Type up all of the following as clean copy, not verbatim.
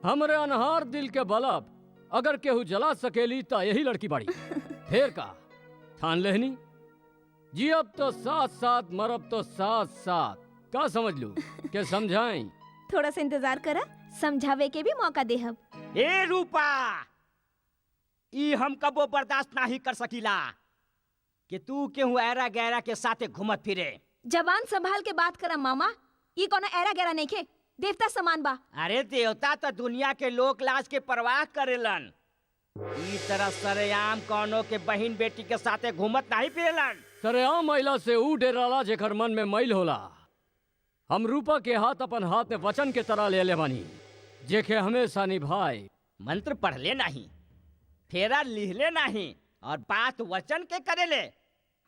हमरे अनहार दिल के बलब अगर केहू जला सकेली तो यही लड़की बाड़ी। फेर का ठान लेहनी जी, अब तो साथ साथ मरब तो साथ साथ। का समझ लू के समझाई? थोड़ा सा इंतजार करा, समझावे के भी मौका देहब। ए रूपा, ई हम कबो बर्दाश्त नहीं कर सकीला कि तू केहू ऐरा गैरा के साथे घूमत फिरे। जबान संभाल के बात करा मामा, ई कोनो ऐरा गैरा नहीं खे, देवता समान बा। अरे देवता तो दुनिया के लोक लाज के परवाह करेलन, ई तरह सरेआम कौनो के बहन बेटी के साथे घूमत नहीं फिरेलन। सरेआम महिला से ऊ डेराला जेकर मन में मैल होला। हम रूपा के हाथ अपन हाथ में वचन के तरह ले ले बानी, जेके हमेशा निभाए। मंत्र पढ़ले नहीं, फेरा लिहले नहीं, और बात वचन के करेले।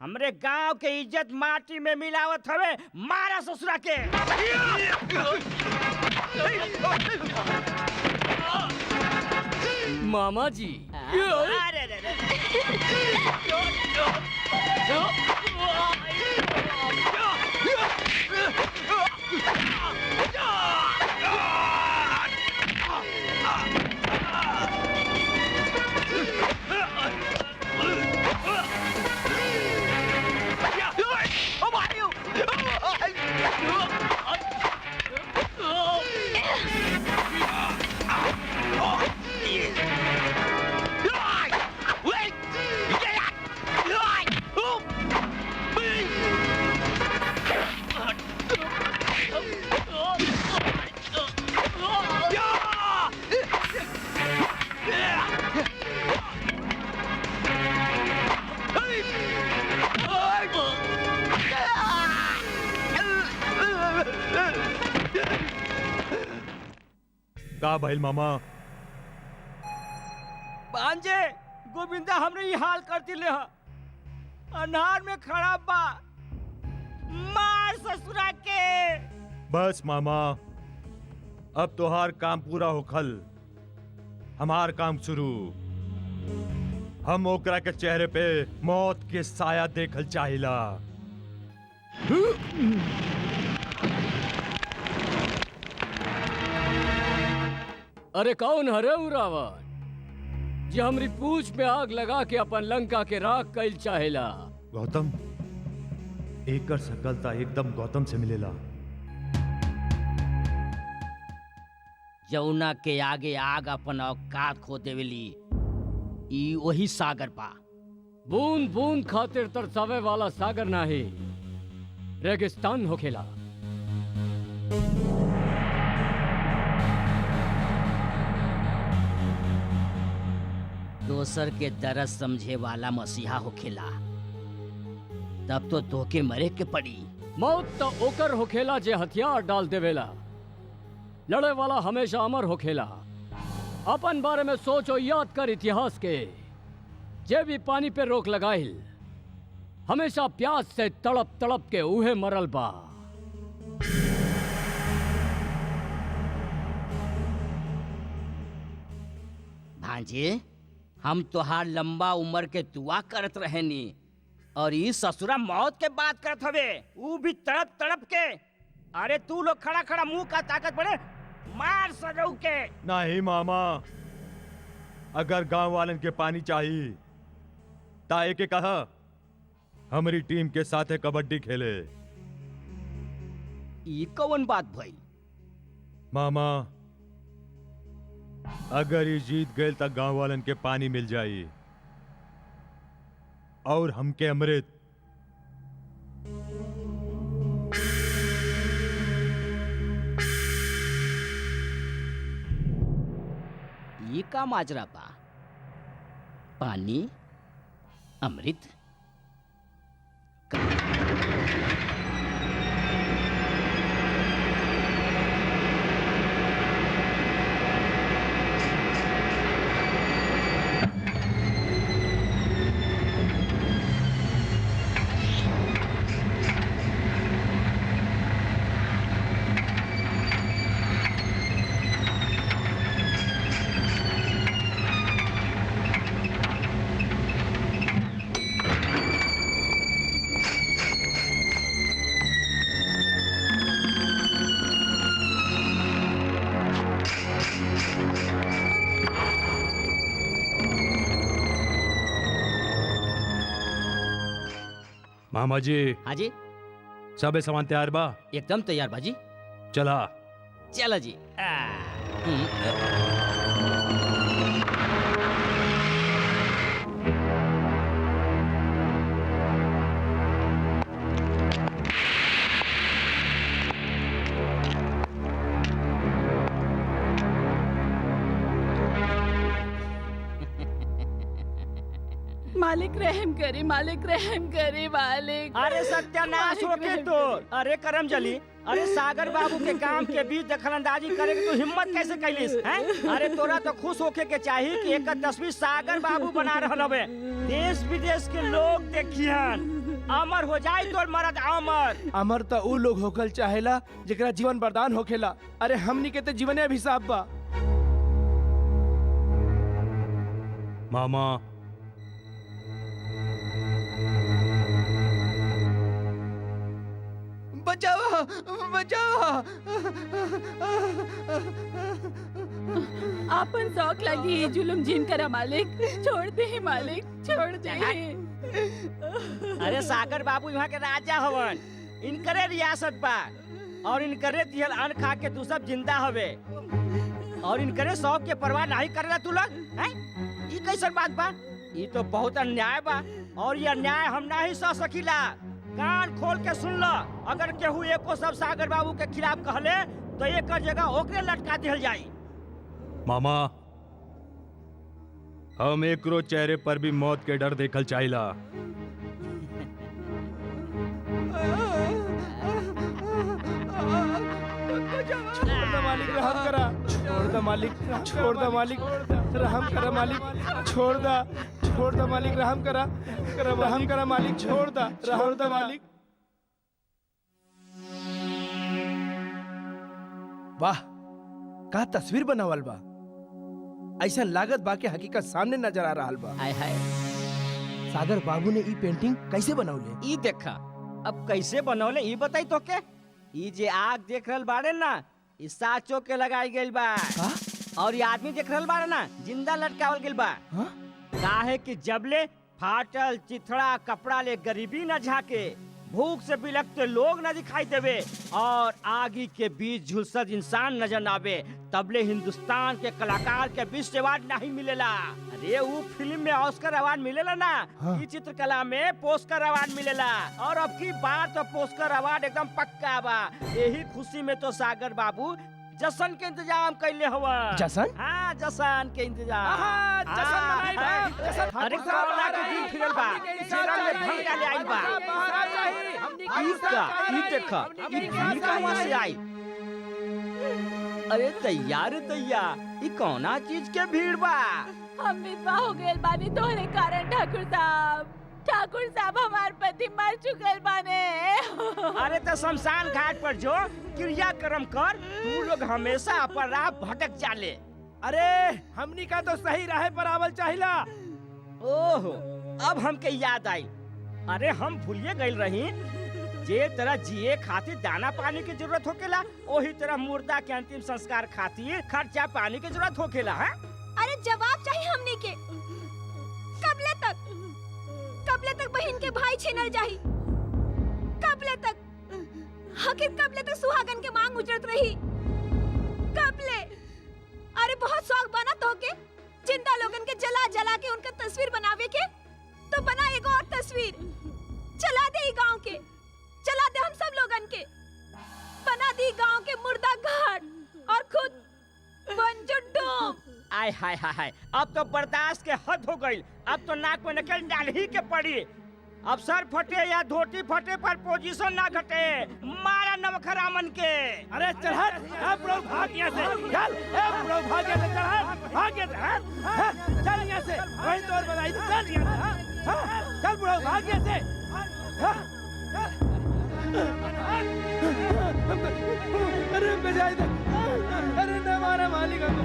हमरे गांव के इज्जत माटी में मिलावत हवे। मारा ससुरा के। मामा जी अरे रे रे। का भइल मामा? भांजे गोविंदा हमरे ये हाल करती ले हा। अनार में खड़ा बा। मार ससुरा के। बस मामा, अब तोहार काम पूरा होखल, हमार काम शुरू। हम ओकरा के चेहरे पे मौत के साया देखल चाहिला। अरे कौन हरे उ रावण जे हमरी पूछ पे आग लगा के अपन लंका के राख कैल चाहेला? गौतम, एकर सकलता एकदम गौतम से मिलेला। जौना के आगे आग अपन औकात खो देवेली, ई वही सागर पा। बूंद बूंद खातिर तरसावे वाला सागर नाही, रेगिस्तान होखेला। दोसर के दर्द समझे वाला मसीहा होखेला। तब तो धोखे मरे के पड़ी। मौत तो ओकर होखेला जे हथियार डाल देवेला। लड़े वाला हमेशा अमर होखेला। अपन बारे में सोचो, याद कर इतिहास के। जे भी पानी पे रोक लगाइल, हमेशा प्यास से तड़प तड़प के उहे मरल बा। भांजे, हम तोहार लंबा उम्र के दुआ करत रहेनी, और ई ससुरा मौत के बात करत हवे, ऊ भी तड़प तड़प के। अरे तू लोग खड़ा खड़ा मुंह का ताकत बड़े। मार सजऊ के। नहीं मामा, अगर गांव वालन के पानी चाहिए ताए के कहा हमारी टीम के साथ कबड्डी खेले। ई कौन बात भाई? मामा, अगर ये जीत गए तक गांव वालन के पानी मिल जाई और हमके अमृत। ये का माजरा बा? पानी, अमृत। मामा जी हाँ जी, सब सामान तैयार बा? एकदम तैयार बाजी। चला। चलो जी। मालिक रहम करे, मालिक रहम करे, मालिक। अरे सत्यानाश हो के तो, अरे करम जली, अरे सागर बाबू के काम के बीच दखलंदाजी करे के तू हिम्मत कैसे कैलिस हैं? अरे तोरा तो खुश होके के चाहिए कि एक तस्वीर सागर बाबू बना रहल हवे, देश विदेश के लोग देखियन, अमर हो जाए तोर मर्द अमर। अमर तो ऊ लोग होकल चाहेला जेकरा जीवन वरदान होखेला। अरे हमनी के तो जीवन अभिशाप बा। मामा बचाओ, बचाओ। आपन शौक लगी जुलुम जिन करा मालिक, छोड़ दे मालिक, छोड़ दे। अरे सागर बाबू यहाँ के राजा हवन, इनकरे रियासत बा और इनकरे दिहल अन्न खा के तू सब जिंदा हवे और इनकरे शौक के परवाह नहीं करेला तू लोग हैं? ई कैसन बात बा? ई तो बहुत अन्याय बा और ये अन्याय हम नहीं सह सकीला। कान खोल के सुन लो, अगर केहू एको सब सागर बाबू के खिलाफ कहले तो एक जगह ओकरे लटका दिहल जाई। मामा हम एकरो चेहरे पर भी मौत के डर देखल चाहिला। छोड़ दे मालिक, रहम करा। छोड़ दे मालिक, छोड़ दे मालिक, रहम करा मालिक, छोड़ दे, छोड़ दे मालिक, रहम करा, रहम करा मालिक, छोड़ दे, छोड़ दे मालिक। वाह, का तस्वीर बनावल बा। ऐसा लागत बा के हकीकत सामने नजर आ रहल बा। हाय हाय, सागर बाबू ने ई पेंटिंग कैसे बनौले? ई देखा, अब कैसे बनौले ई बताई तो के? ई जे आग देख रहल बाड़े ना, ई साचो के लगाई गइल बा। का? और ये आदमी देख रहल बाड़े ना, जिंदा लटकावल गइल बा। हाँ? काहे कि जबले फाटल चिथड़ा कपड़ा ले गरीबी न झाके, भूख से बिलखते लोग न दिखाई देवे और आगी के बीच झुलसत इंसान नजर न आवे, तबले हिंदुस्तान के कलाकार के विश्व अवार्ड नहीं मिलेला। अरे वो फिल्म में ऑस्कर अवार्ड मिलेला ना, हाँ। ई चित्रकला में पोस्कर अवार्ड मिलेला और अब की बार तो पोस्कर अवार्ड एकदम पक्का बा। यही खुशी में तो सागर बाबू जश्न के इंतजाम कैले हवा। जश्न? हाँ, जश्न के इंतजाम। आहा, जश्न मनाई बा, जश्न। अरे कोरोना के दिन फिरल बा, चेहरा में भंग डाले आई बा। ई का, ई देखा, ई भीड़ कहाँ से आई? अरे तैयार तैया, ई कौना चीज के भीड़ बा? हम विधवा हो गए बानी तोहरे कारण ठाकुर साहब। ठाकुर साहब हमार पति मर चुकल बाने। अरे तो शमशान घाट पर जो क्रियाक्रम कर, तू लोग हमेशा अपराध भटक जाले। अरे हमनी का तो सही राह पर आवल चाहिला। ओहो, अब हमके याद आई। अरे हम भूलिए गइल रही, जे तरह जिए खातिर दाना पानी की जरूरत होकेला, वही तरह मुर्दा के अंतिम संस्कार खातिर खर्चा पानी की जरूरत होकेला। है? अरे जवाब चाहिए हमने के। कबले तक बहन के भाई छीनल जाही? कबले तक आखिर कबले तक सुहागन के मांग उजड़त रही? कबले? अरे बहुत शौक बना तो के जिंदा लोगन के जला जला के उनका तस्वीर बनावे के, तो बना एक और तस्वीर, चला दे गांव के, चला दे हम सब लोगन के, बना दी गांव के मुर्दा घाट और खुद बन जुड्डू। आय हाय हाय हाय, अब तो बर्दाश्त के हद हो गई। अब तो नाक में नकल डाल ही के पड़ी। अब सर फटे या धोती फटे पर पोजीशन ना घटे, मारा नवखरा मन के। अरे चल हट, ए ब्रो भाग यहाँ से, चल, ए ब्रो भाग यहाँ से, चल हट, भाग यहाँ से, हट, चल यहाँ से, वही तो और बताई थी, चल यहाँ से, चल ब्रो भाग यहाँ से, अरे बजाई दे, अरे न मारा मालिक हमको,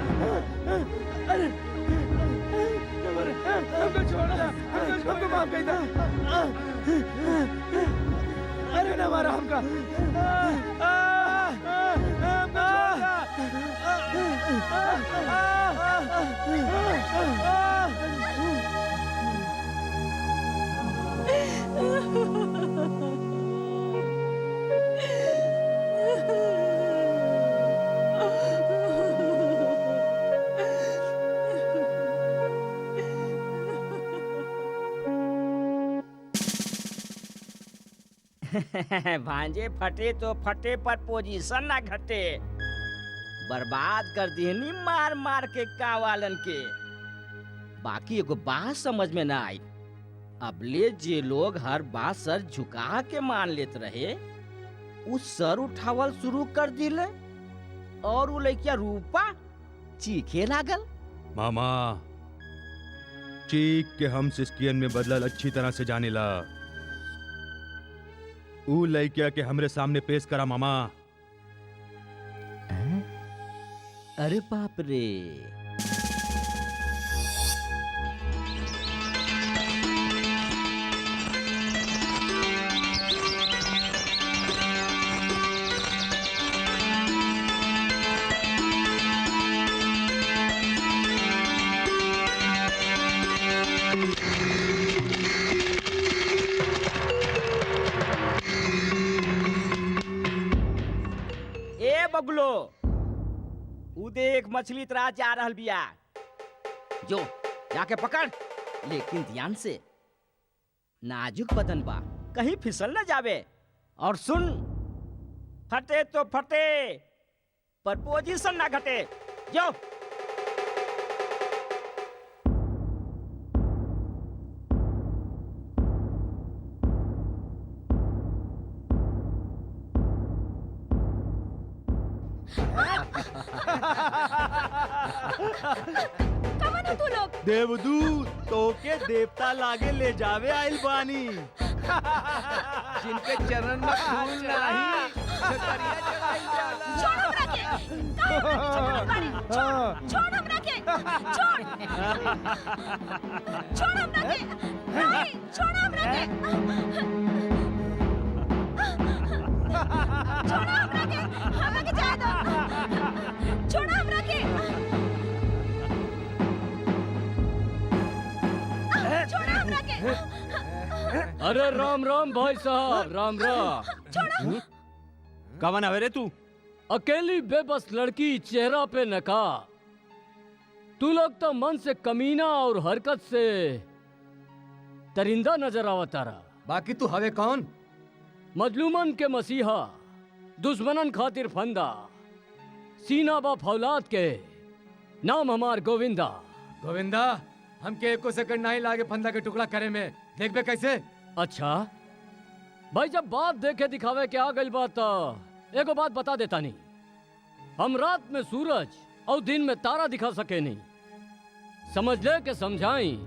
अरे हमको छोड़ दे, हमको माफ कर दे, अरे न मारा हमको, हमको छोड़ दे। भांजे फटे तो फटे पर पोजीशन ना घटे। बर्बाद कर दिहनी मार मार के कावालन के। बाकी एगो बात समझ में ना आई, अबले जे लोग हर बात सर झुका के मान लेत रहे उस सर उठावल शुरू कर दिले और वो लड़किया रूपा चीखे लागल। मामा चीख के हम सिस्कियन में बदलल अच्छी तरह से जाने ला। ऊ लड़किया के हमरे सामने पेश करा मामा। अरे बाप रे, ए बगलो, ऊ देख मछली तरा जा रहल बिया, जो जाके पकड़, लेकिन ध्यान से, नाजुक बदन बा, कहीं फिसल न जावे। और सुन, फटे तो फटे पर पोजीशन ना घटे। जो कवन हो तू लोग? देवदूत तोके देवता लागे ले जावे आइल बानी। जिनके चरण में फूल नहीं छतरिया चढ़ाई जाला। छोड़ हमरा के, छोड़ हमरा के, नहीं, छोड़ हमरा के, हमरा के जाए दो, छोड़ हमरा के, छोड़ हमरा के। अरे राम राम भाई साहब, राम राम। कवन हवे रे तू? अकेली बेबस लड़की, चेहरा पे नकाब। तू लोग तो मन से कमीना और हरकत से दरिंदा नजर आवता रहा। बाकी तू हवे कौन? मजलूमन के मसीहा, दुश्मनन खातिर फंदा, सीना बा फौलाद के, नाम हमार गोविंदा। गोविंदा, हमके एको सेकंड नहीं लागे फंदा के टुकड़ा करे में। देख बे कैसे? अच्छा भाई, जब बात देखे दिखावे के आ गई बात, एगो बात बता देता नहीं, हम रात में सूरज और दिन में तारा दिखा सके नहीं। समझ ले के समझाई।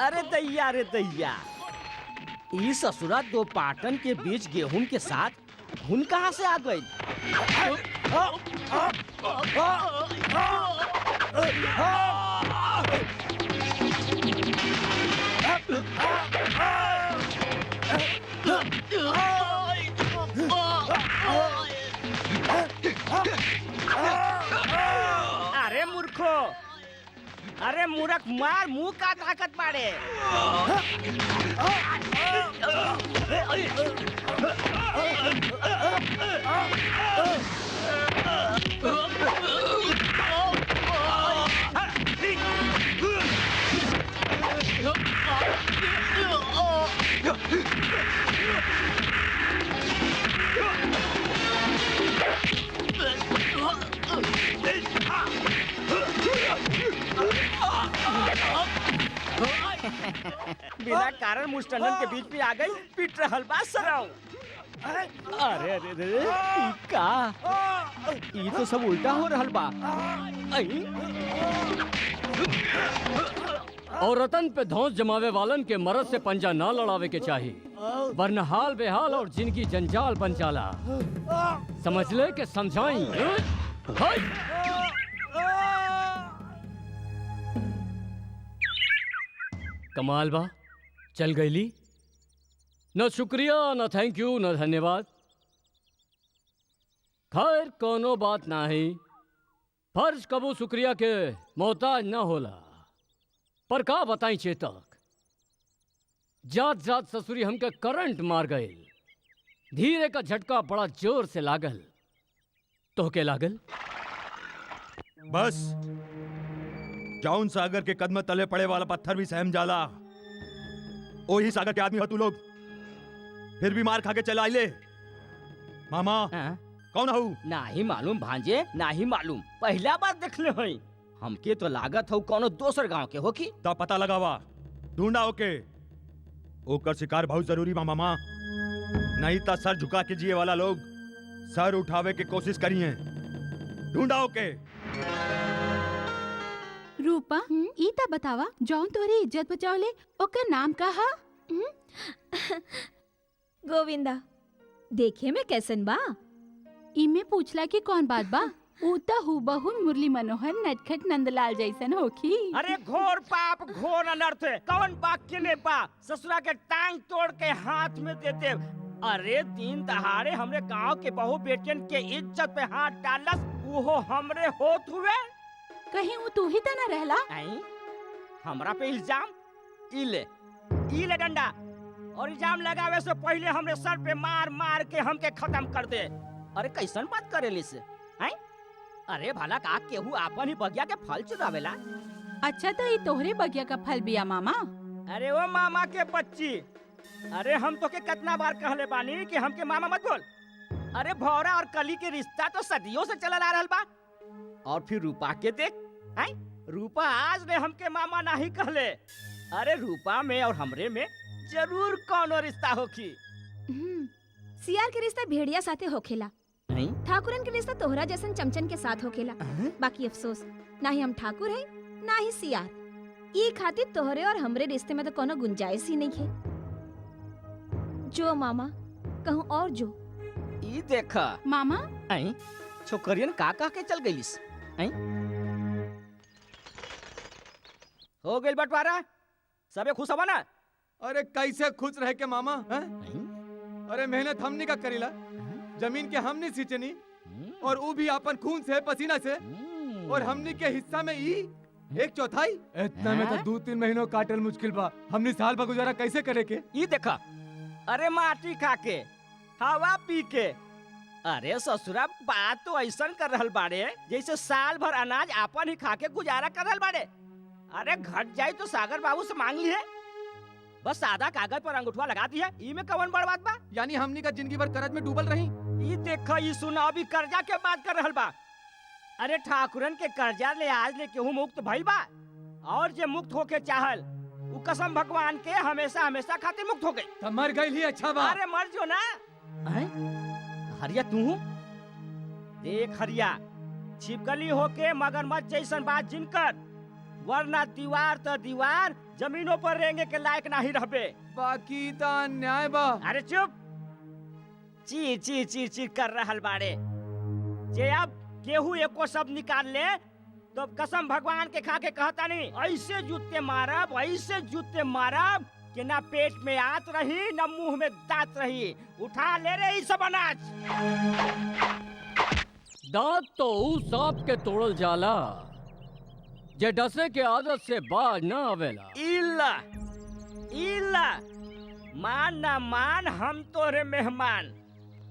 अरे दैया, अरे दैया, ई ससुरा दो पाटन के बीच गेहूं के साथ घुन कहाँ से आ गई? अरे मूर्खो, अरे मूर्ख, मार मुंह का ताकत मारे। बिना कारण मुस्टंडन के बीच में आ गई, पीट रहल बा सराऊ। अरे अरे अरे, ई का? ई तो सब उल्टा हो रहल बा। और रतन पे धौंस जमावे वालन के मरद से पंजा ना लड़ावे के चाहिए, वरना हाल बेहाल और जिनकी जंजाल बन जाला। समझ ले के समझाई। कमाल बा, चल गईली। न शुक्रिया, न थैंक यू, न धन्यवाद। खैर कोनो बात नाही, फर्ज कबू शुक्रिया के मोहताज न होला। पर का बताई चेतक, जात जात ससुरी हमके करंट मार गए। धीरे का झटका बड़ा जोर से लागल। तो के लागल? बस जौन सागर के कदम तले पड़े वाला पत्थर भी सहम जाला। वही सागर के आदमी हो तू लोग, फिर भी मार खा के चला आइले। मामा हाँ? कौन हूँ? नाही मालूम भांजे, नाही मालूम, पहला बार देखले हई। हमके तो लागत हो कोनो दोसर गांव के हो की। तब पता लगावा, ढूंढा ओके। ओकर शिकार बहुत जरूरी बा मामा, नहीं तो सर झुका के जिए वाला लोग सर उठावे की कोशिश करिए। ढूंढा ओके। रूपा ई ता बतावा जौन तोरी इज्जत बचावले ओकर नाम का हा? गोविंदा देखे में कैसन बा? इमे पूछला कि कौन बात बा? ऊ ता हुबहू मुरली मनोहर नटखट नंदलाल जैसन होखी। अरे घोर पाप घोर अनर्थ, कौन वाक्य ने बा ससुरा के टांग तोड़ के हाथ में देते। अरे दिन दहाड़े हमरे गांव के बहु बेटियन के इज्जत पे हाथ डालस, वो हमरे होत हुए। कहीं वो तू ही ता ना रहला? आई हमरा पे इल्जाम? इले डंडा, और इल्जाम लगावे से पहले हमरे सर पे मार मार के हमके खत्म कर दे। अरे कैसन बात करेली से? आई अरे भला का केहू आपन ही बगिया के फल चुरावेला? अच्छा तो ये तोहरे बगिया का फल बिया मामा। अरे वो मामा के बच्ची, अरे हम तो के कितना बार कहले बानी कि हमके मामा मत बोल। अरे भौरा और कली के रिश्ता तो सदियों से चलल आ रहल बा। और फिर रूपा के देख, आई रूपा आज ने हमके मामा नहीं कहले। अरे रूपा में और हमरे में जरूर कोनो रिश्ता होखी। सियार के रिश्ता भेड़िया साथे होखेला, नहीं? ठाकुरन के रिश्ता तोहरा जैसन चमचन के साथ होखेला। बाकी अफसोस, ना ही हम ठाकुर है ना ही सियार। ये खातिर तोहरे और हमरे रिश्ते में तो कोनो गुंजाइश ही नहीं है। जो मामा कहूँ और जो। ई देखा मामा आई छोकरियन का कह के चल गईलिस। आई हो गइल बंटवारा, सबे खुश हवा ना? अरे कैसे खुश रह के मामा हैं? अरे मेहनत हमनी का करीला, जमीन के हमनी सींचनी, और वो भी अपन खून से पसीना से, और हमनी के हिस्सा में ई 1/4। इतना में तो 2-3 महीनों काटल मुश्किल बा। हमनी साल भर गुजारा कैसे करे के? ई देखा, अरे माटी खा के हवा पी के, अरे ससुरा बात तो ऐसन कर रहल बाड़े जैसे साल भर अनाज आपन ही खा के गुजारा कर रहल बाड़े। अरे घट जाई तो सागर बाबू से मांग ली है, बस सादा कागज पर अंगूठा लगा दिया। ई में कवन बड़ बात बा? यानी हमनी का जिंदगी भर कर्ज में डूबल रही। ई देखा, ई सुना, अभी कर्जा के बात कर रहल बा। अरे ठाकुरन के कर्जा ले आज ले केहू मुक्त भइल बा, और जे मुक्त होके चाहल वो कसम भगवान के हमेशा हमेशा खातिर मुक्त हो गई। तो मर गई ही अच्छा बा। अरे मर जो ना। हरिया तू देख, हरिया छिपकली होके मगरमच्छ जैसन बात जिनकर, वरना दीवार तो दीवार जमीनों पर रेंगे के लायक नहीं रहबे। बाकी तो अन्याय बा। अरे चुप, ची ची ची ची कर रहल बाड़े। जे अब केहू एको शब्द निकाल ले तो कसम भगवान के खा के कहता नहीं, ऐसे जूते मारब, ऐसे जूते मारब कि ना पेट में आत रही ना मुंह में दांत रही। उठा ले रे ई सब अनाज। दांत तो ऊ सांप के तोड़ल जाला जे डसे के आदत से बाज न आवेला। इल्ला इल्ला, मान ना मान, हम तोरे मेहमान।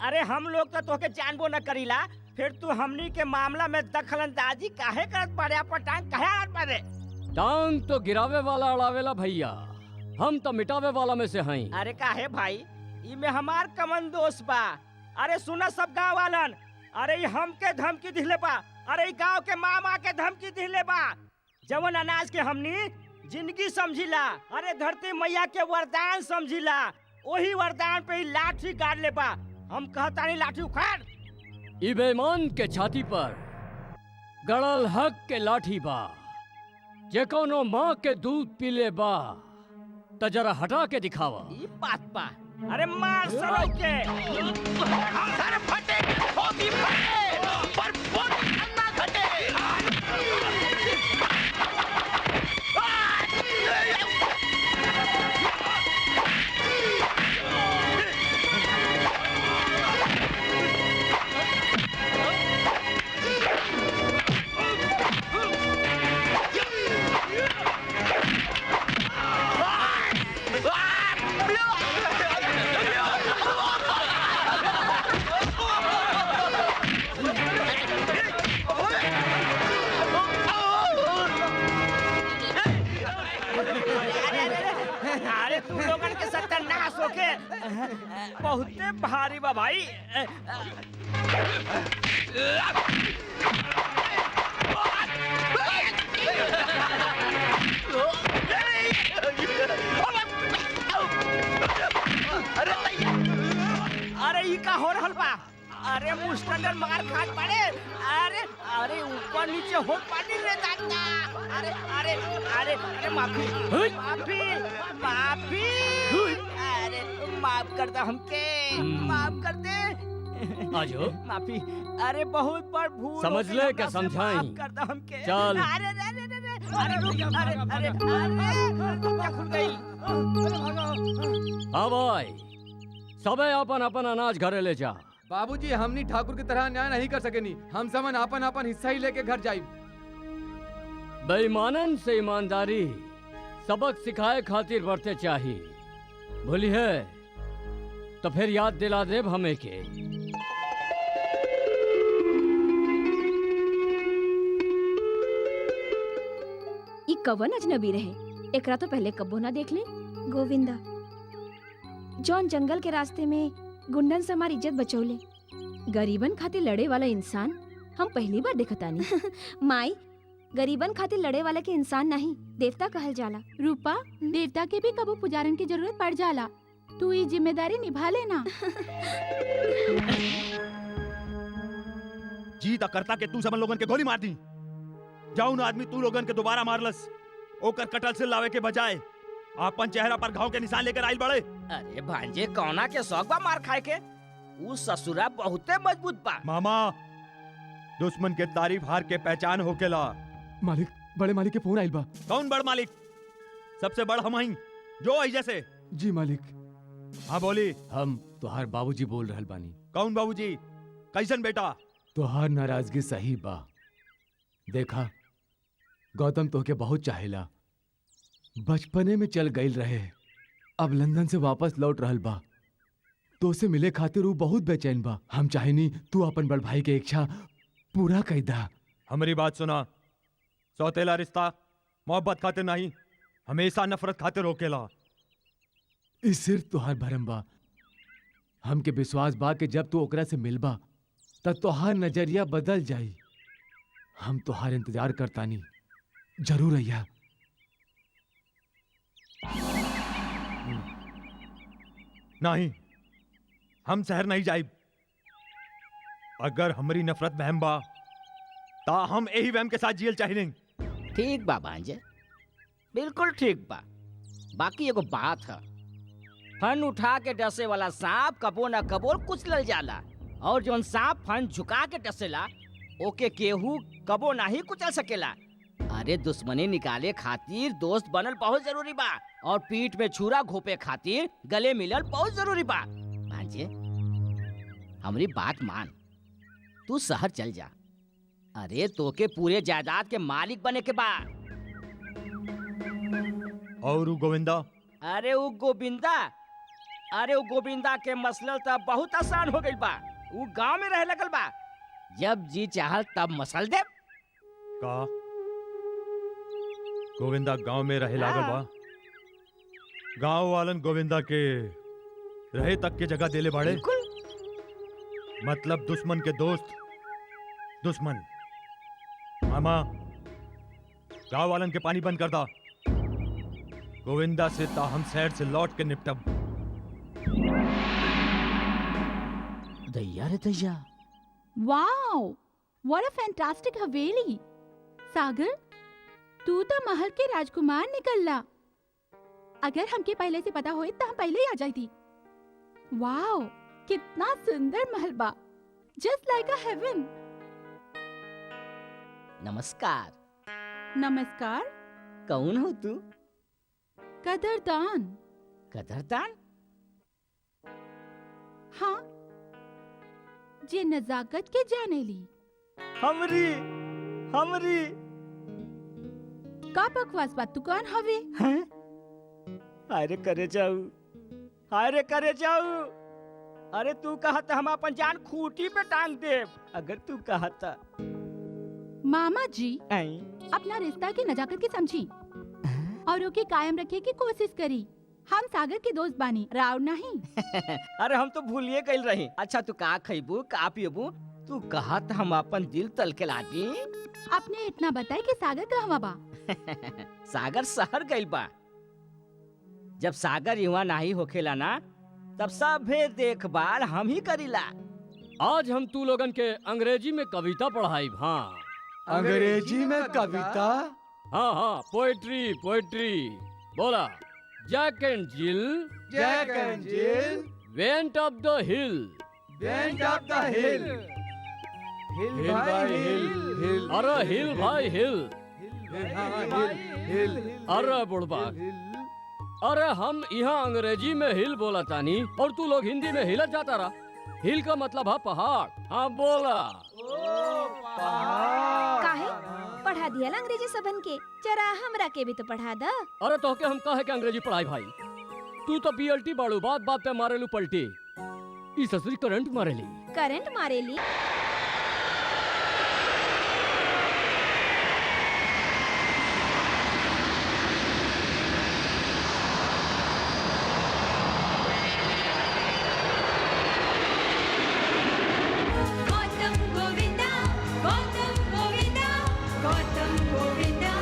अरे हम लोग तो तोके जानबो न करीला, फिर तू हमनी के मामला में दखलंदाजी काहे करत पड़े? अपन टांग काहे आड़ पड़े? टांग तो गिरावे वाला अड़ावेला भैया, हम तो मिटावे वाला में से हई। अरे काहे भाई, इमे हमार कमन दोष बा। अरे सुना सब गाँव वालन, अरे ई हमके धमकी दिले बा, अरे ई गाँव के मामा के धमकी दिले बा। जवन अनाज के हमनी जिंदगी समझिला, अरे धरती मैया के वरदान समझिला, वही वरदान पे ही लाठी गाड़ ले बा। हम कहता नहीं लाठी उखाड़। ई बेईमान के छाती पर गड़ल हक के लाठी बा, जे कोनो माँ के दूध पीले बा त जरा हटा के दिखावा। ई बात बा। अरे मार सरो के। अरे फटे खोदी फटे, पर बोल ना घटे। बहुते भारी बा भाई। अरे ई का हो रहल बा? अरे मुस्टंडर मार खात पड़े। अरे अरे ऊपर नीचे हो पानी रे दादा। अरे अरे अरे अरे माफी माफी माफी। अरे माफ कर दे हमके, माफ कर दे। आजो माफी। अरे बहुत बड़ भूल समझ हो ले गई, के हमरा से समझाई। माफ कर दे हमके। चल। अरे अरे अरे अरे अरे रुक, अरे अरे अरे क्या खुल गई? हाँ भाई, सबे अपन अपन अनाज घरे ले जा। बाबूजी हमनी ठाकुर की तरह न्याय नहीं कर सकेनी। हम समन आपन आपन हिस्सा ही लेके घर जाई। बेईमानन से ईमानदारी सबक सिखाए खातिर बढ़ते चाहिए। भूली है तो फिर याद दिला देब हमें के। ई कवन अजनबी रहे, एकरा तो पहले कब्बो ना देख ले। गोविंदा जौन जंगल के रास्ते में गुंडन से हमारी इज्जत बचौले, गरीबन खातिर लड़े वाला इंसान हम पहली बार देखतानी। माई, गरीबन खातिर लड़े वाला के इंसान नहीं, देवता कहल जाला। रूपा, देवता के भी कबो पुजारन की जरूरत पड़ जाला। तू ये जिम्मेदारी निभा लेना। जीत करता के तू सब लोगन के गोली मार दी। जाऊन आदमी तू लोगन के दोबारा मारलस, ओकर कटल से लावे के बजाय आपन चेहरा पर घाव के निशान लेकर आइल बड़े। अरे भांजे कौना के शौक बा मार खाए के? ऊ ससुरा बहुते मजबूत बा। मामा, दुश्मन के तारीफ हार के पहचान होकेला। मालिक, बड़े मालिक के फोन आइल बा। कौन बड़ मालिक? सबसे बड़ हम हई जो आई जैसे। जी मालिक। हाँ बोली। हम तोहार बाबूजी बोल रहल बानी। कौन बाबूजी? कैसन बेटा? तोहार नाराजगी सही बा। देखा, गौतम तोहके बहुत चाहेला, बचपने में चल गईल रहे, अब लंदन से वापस लौट रहल बा। तो से मिले खातिर वो बहुत बेचैन बा। हम चाहेनी तू अपन बड़ भाई के इच्छा पूरा कर दा। हमारी बात सुना, सौतेला रिश्ता मोहब्बत खातिर नहीं, हमेशा नफरत खातिर होकेला। इस सिर्फ तोहार भरम बा। हमके विश्वास बा कि जब तू ओकरा से मिलबा तब तोहार नजरिया बदल जाई। हम तोहार इंतजार करतानी, जरूर अइया। नहीं, हम शहर नहीं जाइब। अगर हमारी नफरत बहम बा ता हम यही वहम के साथ जियल चाहिए। ठीक बा भांजे, बिल्कुल ठीक बा। बाकी एगो बात है, फन उठा के डसे वाला सांप कबो न कबो कुचलल जाला, और जोन सांप फन झुका के डसेला ओके केहू कबो नहीं कुचल सकेला। अरे दुश्मनी निकाले खातिर दोस्त बनल बहुत जरूरी बा, और पीठ में छुरा घोपे खातिर गले मिलल बहुत जरूरी बा। भांजे, हमारी बात मान, तू शहर चल जा। अरे तोके पूरे जायदाद के मालिक बने के बा। और उ गोविंदा? अरे वो गोविंदा, अरे वो गोविंदा के मसलल तब बहुत आसान हो गई बा। वो गांव में रह लगल बा, जब जी चाहल तब मसल दे। का गोविंदा गांव में रहे लागल बा? गांव वालन गोविंदा के रहे तक के जगह देले बाड़े। मतलब दुश्मन के दोस्त दुश्मन। मामा, गांव वालन के पानी बंद कर दा। गोविंदा से ता हम शहर से लौट के निपटब। दैया रे दैया। वाओ, व्हाट अ फैंटास्टिक हवेली। सागर, तू तो महल के राजकुमार निकलला। अगर हमके पहले से पता होई तो हम पहले ही आ जाती। वाओ, कितना सुंदर महल बा, जस्ट लाइक अ हेवन। नमस्कार। नमस्कार। कौन हो तू? कदरदान। कदरदान? हाँ, जे नजाकत के जाने ली। हमरी हमरी का बकवास बात, तू कौन हवे? हैं? अरे करे जाऊ, अरे करे जाऊ। अरे तू कहता हम अपन जान खूंटी पे टांग दे, अगर तू कहता। मामा जी, आई अपना रिश्ता की नजाकत की समझी और ओके कायम रखे की कोशिश करी। हम सागर के दोस्त बानी, राउर नहीं। अरे हम तो भूलिए गइल रही। अच्छा तू का खइबू का पियबू? तू कहत हम अपन दिल तल के लागी। आपने इतना बताया कि सागर कहवा बा। सागर शहर गइल बा। जब सागर युवा नहीं होखेला ना तब सभे देखभाल हम ही करीला। आज हम तू लोगन के अंग्रेजी में कविता पढ़ाई। हाँ अंग्रेजी में कविता? हाँ हाँ, पोएट्री पोएट्री। बोला, Jack and Jill Jack and Jill went up द हिल। वेंट अप द हिल। हिल भाई हिल। अरे हिल भाई हिल। हिल। अरे बुढ़बा, अरे हम यहाँ अंग्रेजी में हिल बोला तानी और तू लोग हिंदी में हिलत जाता रहा। हिल का मतलब है पहाड़। हाँ बोला। काहे पढ़ा दिया अंग्रेजी सबन के, जरा हमरा के भी तो पढ़ा दा। अरे तो के हम कहे के अंग्रेजी पढ़ाई भाई। तू तो बीएलटी बाड़ू, बात बात पे मारेलू पलटी। ई ससुरी करंट मारेली। करंट मारेली? गौतम गोविंदा, गौतम गोविंदा, गौतम गोविंदा,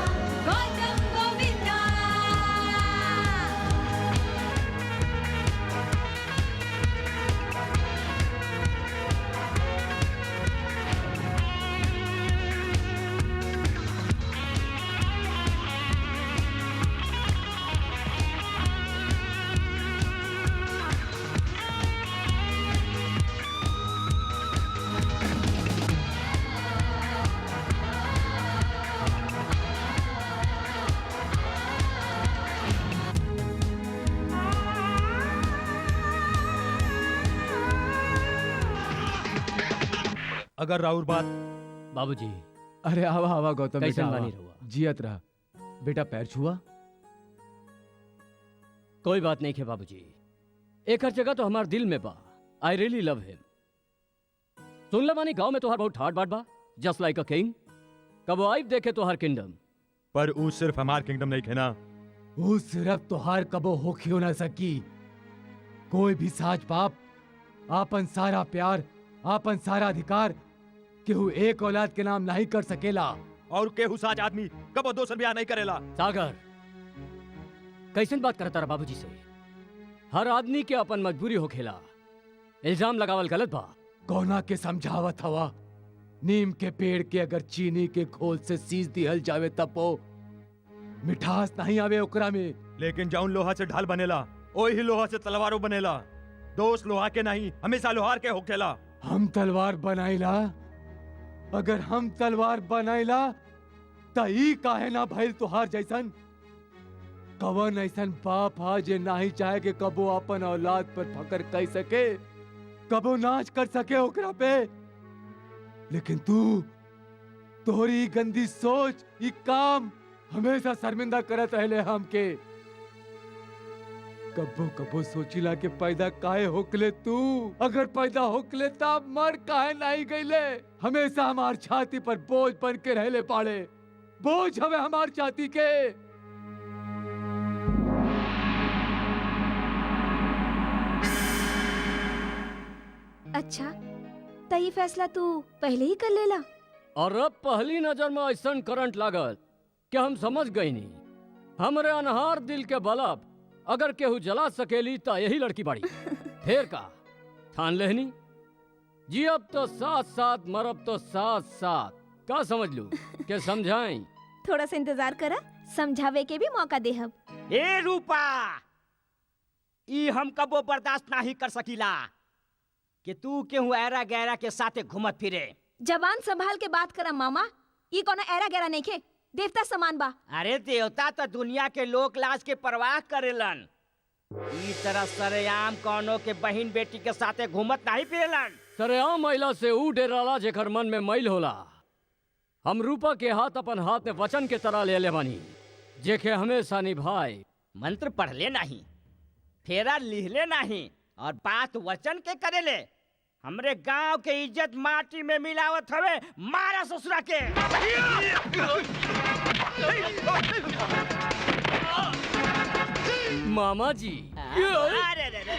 गौतम गोविंदा। अगर राउर बात बाबूजी अरे आवा आवा गौतम कैसन बेटा, बानी आवा। रहुआ? जियत रहा बेटा। पैर छुआ? कोई बात नहीं है बाबूजी, एक हर जगह तो हमार दिल में बा। आई रियली लव हिम। सुन ले मानी गांव में तोहार बहुत ठाट बाट बा, जस्ट लाइक अ किंग। कब वो आइब देखे तोहार किंगडम। पर ऊ सिर्फ हमार किंगडम नहीं खेना। वो सिर्फ तोहार कबो होखियो ना सकी। कोई भी साज बाप आपन सारा प्यार, आपन सारा अधिकार केहू एक औलाद के नाम नहीं कर सकेला। और केहू साज आदमी कबो दोसर ब्याह नहीं करेला। सागर, कैसन बात करता रहा बाबूजी से? हर आदमी के अपन मजबूरी होखेला। इल्जाम लगावल गलत बा। कोना के समझावत हवा। नीम के पेड़ के अगर चीनी के खोल से सींच दिहल जावे तब वो मिठास नहीं आवे ओकरा में। लेकिन जौन लोहा से ढाल बनेला वही लोहा से तलवारों बनेला। दोस्त लोहा के नहीं, हमेशा लोहार के होखेला। हम तलवार बनाइला? अगर हम तलवार बनाइला त ई काहे ना भइल तोहार जैसन? कवन ऐसन बाप हा जे नाही चाहे के कबो अपन औलाद पर फकर कर सके, कबो नाच कर सके ओकरा पे। लेकिन तू, तोहरी गंदी सोच, ई काम हमेशा शर्मिंदा करत रहले हमके। कबो कबो सोचिला के पैदा काहे होकले तू? अगर पैदा होकले तब मर काहे नहीं गईले? हमेशा हमार छाती पर बोझ बन के रहले पाड़े। बोझ हवे हमार छाती के। अच्छा, तो ये फैसला तू पहले ही कर लेला? और अब पहली नजर में ऐसा करंट लागल कि हम समझ गई नहीं। हमरे अनहार दिल के बलब अगर केहू जला सकेली तो यही लड़की बाड़ी। फेर का ठान लेहनी जी, अब तो साथ साथ मरब तो साथ साथ। का समझ लू के समझाई? थोड़ा सा इंतजार करा, समझावे के भी मौका देहब। ए रूपा, ई हम कबो बर्दाश्त नहीं कर सकीला कि तू केहू ऐरा गैरा के साथे घूमत फिरे। जबान संभाल के बात करा मामा। ये कोनो ऐरा गैरा नहीं खे, देवता समान बा। अरे देवता तो दुनिया के लोक लाज के परवाह करेलन। ई तरह सरेआम कौनो के बहन बेटी के साथे घूमत नहीं फिरेलन। सरेआम महिला से ऊ डेराला जेकर मन में मैल होला। हम रूपा के हाथ अपन हाथ में वचन के तरह ले ले बानी, जेके हमेशा निभाए। मंत्र पढ़ले नहीं, फेरा लिहले नहीं, और बात वचन के करेले। हमरे गांव के इज्जत माटी में मिलावत हवे। मारा ससुरा के। मामा जी। अरे रे रे।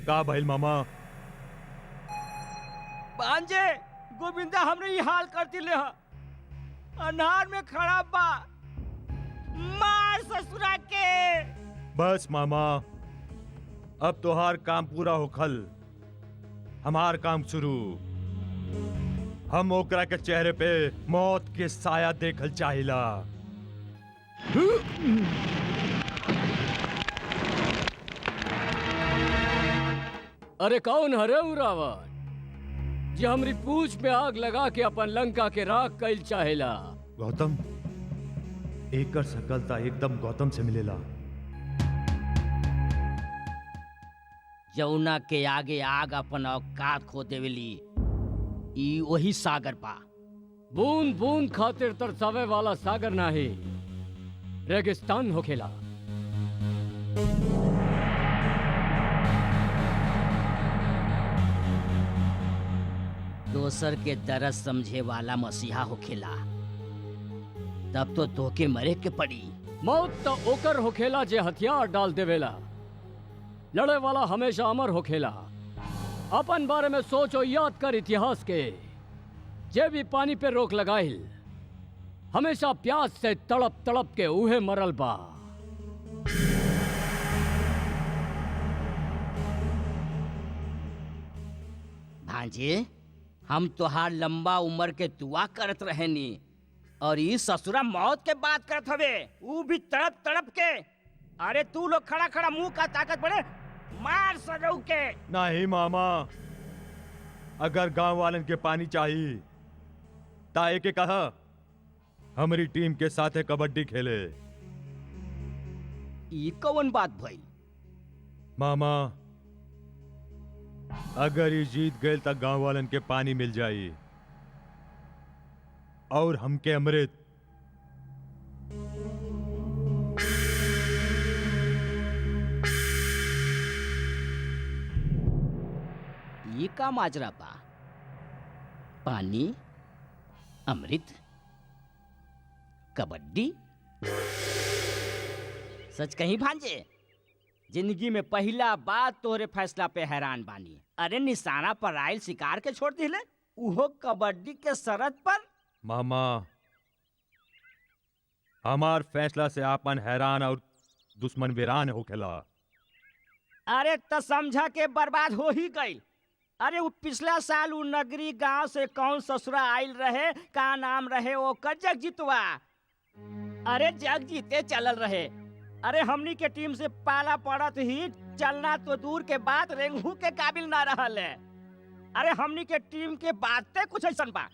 का भइल मामा? भांजे गोविंदा हमने ये हाल कर दिले ह। अनार में खड़ा बा, मार ससुरा के। बस मामा, अब तोहार काम पूरा होखल, हमार काम शुरू। हम ओकरा के चेहरे पे मौत के साया देखल चाहिला। अरे कौन हरे उ रावण जे हमरी पूछ पे आग लगा के अपन लंका के राख कइल चाहेला? गौतम, एकर सकलता एकदम गौतम से मिलेला। जौना के आगे आग अपन औकात खो देवेली, ई वही सागर पा। बूंद बूंद खातिर तरसावे वाला सागर नाही, रेगिस्तान होखेला। दोसर के दर्द समझे वाला मसीहा होखेला। तब तो तोके मरे के पड़ी। मौत तो ओकर होखेला जे हथियार डाल देवेला। लड़े वाला हमेशा अमर होखेला। अपन बारे में सोच और याद कर इतिहास के। जे भी पानी पे रोक लगाइल, हमेशा प्यास से तड़प तड़प के उहे मरल बा। भांजे, हम तोहार लंबा उम्र के दुआ करत रहेनी, और ई ससुरा मौत के बात करत हवे, ऊ भी तड़प तड़प के। अरे तू लोग खड़ा खड़ा मुंह का ताकत बड़े, मार सजऊ के। नहीं मामा, अगर गांव वालन के पानी चाहिए ताए के कहा हमारी टीम के साथ है कबड्डी खेले। ई कौन बात भई? मामा, अगर ये जीत गए तो गांव वालन के पानी मिल जाई और हमके अमृत। ये का माजरा बा? पानी, अमृत, कबड्डी? सच कहीं भांजे, जिंदगी में पहला बात तोहरे फैसला पे हैरान बानी। अरे निशाना पर आयल शिकार के छोड़ दिले, उहो कबड्डी के शरत पर। मामा, हमार फैसला से आपन हैरान और दुश्मन वीरान होखेला। अरे त समझा के बर्बाद हो ही गई। अरे वो पिछला साल उ नगरी गांव से कौन ससुरा आयल रहे, का नाम रहे ओकर? जगजीतवा। अरे जग जीते चलल रहे। अरे हमनी के टीम से पाला पड़त ही चलना तो दूर के बात रेंगू के काबिल ना रहल है। अरे हमनी के टीम के बातें कुछ ऐसन बा,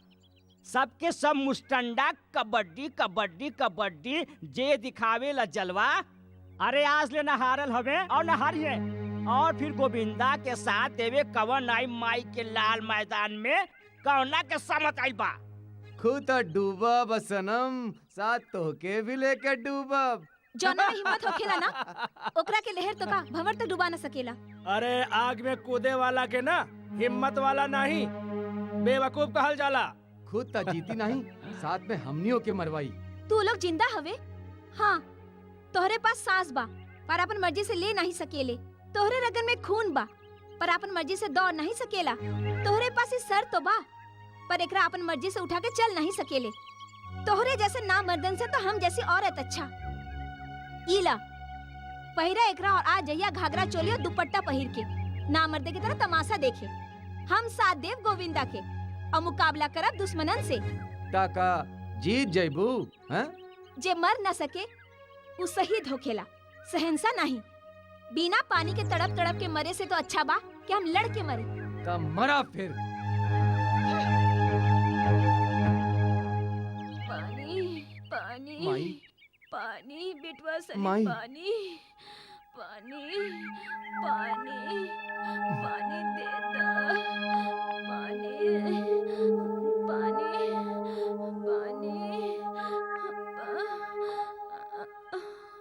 सबके सब मुस्टंडा कबड्डी कबड्डी कबड्डी, जे दिखावे ला जलवा। अरे आज ले न हारल हवे और न हारिए, और फिर गोविंदा के साथ देवे कवन आई माई के लाल मैदान में कौना के समत आइल बा। खुद डूबब सनम, साथ तोहके भी लेके डूबब। जौना में हिम्मत होखेला ना, ओकरा के लहर तो का भंवर तक डुबा न सकेला। अरे आग में कूदे वाला के ना हिम्मत वाला नहीं, बेवकूफ कहल जाला। खुद त जीती नहीं, साथ में हमनियों के मरवाई। तू लोग जिंदा हवे? हाँ, तोहरे पास सांस बा पर अपन मर्जी से ले नहीं सकेले। तोहरे रगन में खून बा पर अपन मर्जी से दौड़ नहीं सकेला। तोहरे पास ही सर तो बा पर एकरा अपन मर्जी से उठा के चल नहीं सकेले। तोहरे जैसे ना मर्दन से तो हम जैसी औरत अच्छा। ईला पहिरा एकरा और आ जइया घाघरा चोली और दुपट्टा पहिर के, ना मर्दे की तरह तमाशा देखे। हम साथ देव गोविंदा के और मुकाबला करब दुश्मनन से। काका जीत जयबू हैं? जे मर न सके वो शहीद होखेला, सहनसा नहीं। बिना पानी के तड़प तड़प के मरे से तो अच्छा बा कि हम लड़ के मरे। तब मरा फिर। पानी पानी माई। पानी बिटवा सनी, माई। पानी पानी पानी पानी देता, पानी पानी पानी।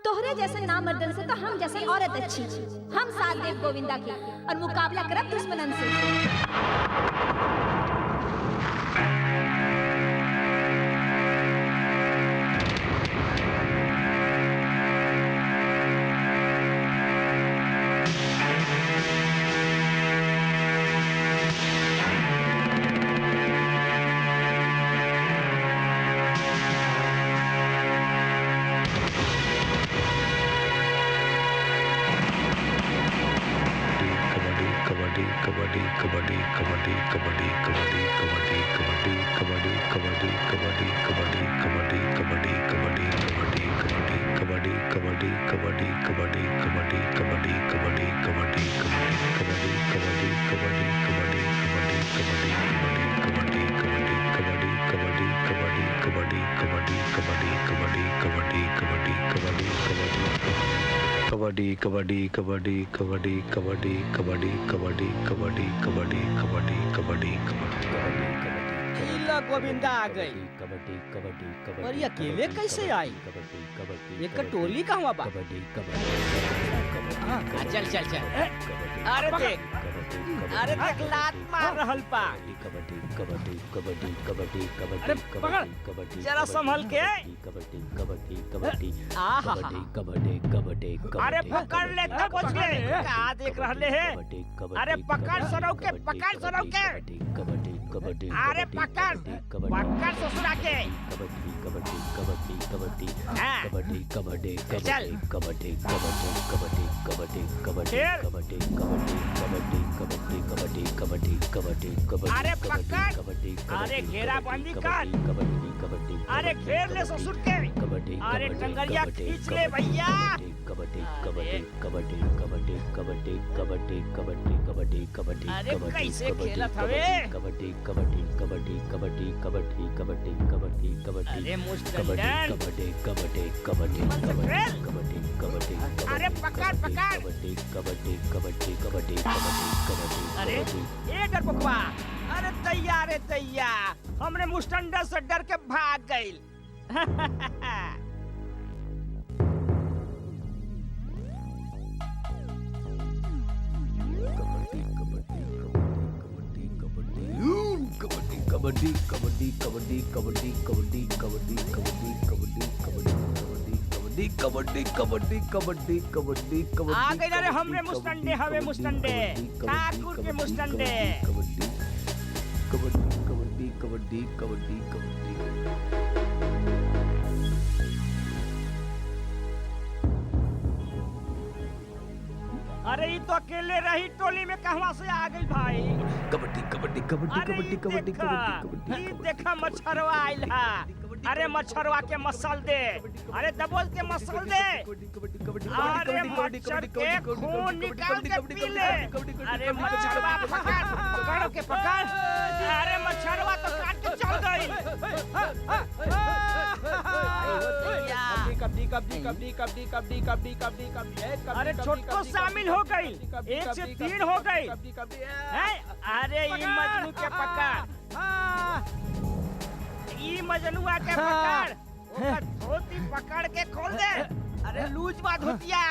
तोहरे जैसे नामर्दन से तो हम जैसी औरत अच्छी। हम साथ देव गोविंदा के और मुकाबला करब दुश्मनन से। कबड्डी कबड्डी कबड्डी कबड्डी कबड्डी कबड्डी कबड्डी कबड्डी कबड्डी कबड्डी कबड्डी इला गोविंदा आ गई। कबड्डी कबड्डी कबड्डी। और ये अकेले कैसे आई? कबड्डी कबड्डी। ये टोली कहाँ बा? कबड्डी कबड्डी। हाँ, चल चल चल। अरे देख, अरे देख लात मार रहल बा। कबड्डी कबड्डी कबड्डी कबड्डी कबड्डी। अरे पकड़, कबड्डी जरा संभल के। कबड्डी कबड्डी कबड्डी आहा। कबड्डी कबड्डी कबड्डी। अरे पकड़ ले तब बच गए। क्या देख रहले है? अरे पकड़ सनौ के, पकड़ सनौ के। कबड्डी कबड्डी। अरे पकड़, पकड़ ससुरा के। कबड्डी कबड्डी कबड्डी कबड्डी। हाँ। कबड्डी कबड्डी चल। कबड्डी कबड्डी कबड्डी कबड्डी कबड्डी फिर? कबड्डी कबड्डी कबड्डी कबड्डी कबड्डी कबड्डी कबड्डी कबड्डी। अरे पकड़। कबड्डी। अरे घेराबंदी कर। कबड्डी कबड्डी। अरे घेर ले ससुर के। कबड्डी। अरे टंगरिया खींच ले भैया। कबड्डी कबड्डी कबड्डी कबड्डी कबड्डी कबड्डी कबड्डी कबड्डी कबड्डी। अरे कैसे खेलत हवे? कबड्डी कबड्डी कबड्डी कबड्डी कबड्डी कबड्डी कबड्डी कबड्डी। अरे मुस्टन कबड्डी कबड्डी कबड्डी मन से कबड्डी खेल। कबड्डी कबड्डी। अरे पकड़, पकड़। कबड्डी कबड्डी कबड्डी कबड्डी कबड्डी कबड्डी। अरे ये डर बकवा। अरे तैयार है तैयार। हमने मुस्टंडर से डर के भाग गइल। कबड्डी कबड्डी कबड्डी कबड्डी कबड्डी कबड्डी कबड्डी कबड्डी कबड्डी कबड्डी कबड्डी कबड्डी कबड्डी कबड्डी। आ गए रे हमरे मुस्टंडे, हवे मुस्टंडे, ठाकुर के मुस्टंडे। कबड्डी कबड्डी कबड्डी कबड्डी कबड्डी कबड्डी। अरे ये तो अकेले रही टोली में कहवा से आ गई भाई? कबड्डी कबड्डी कबड्डी अरे कबड्डी कबड्डी देखा, कबड्डी ये देखा मच्छरवा आइल है। अरे मच्छरवा के मसल दे। अरे दबोच के मसल दे। अरे मच्छर के खून निकाल के पी ले। अरे मच्छरवा पकड़, पकड़ के पकड़। अरे मच्छरवा तो काट के चल गई। कबड्डी कबड्डी कबड्डी कबड्डी कबड्डी कबड्डी कबड्डी कबड्डी। अरे छोटको शामिल हो गई। 1 से 3 हो गई। अरे ये मजनू के पकड़। ये मजनुआ के पकड़। ओकर धोती पकड़ के खोल दे। अरे लूज बात होतिया।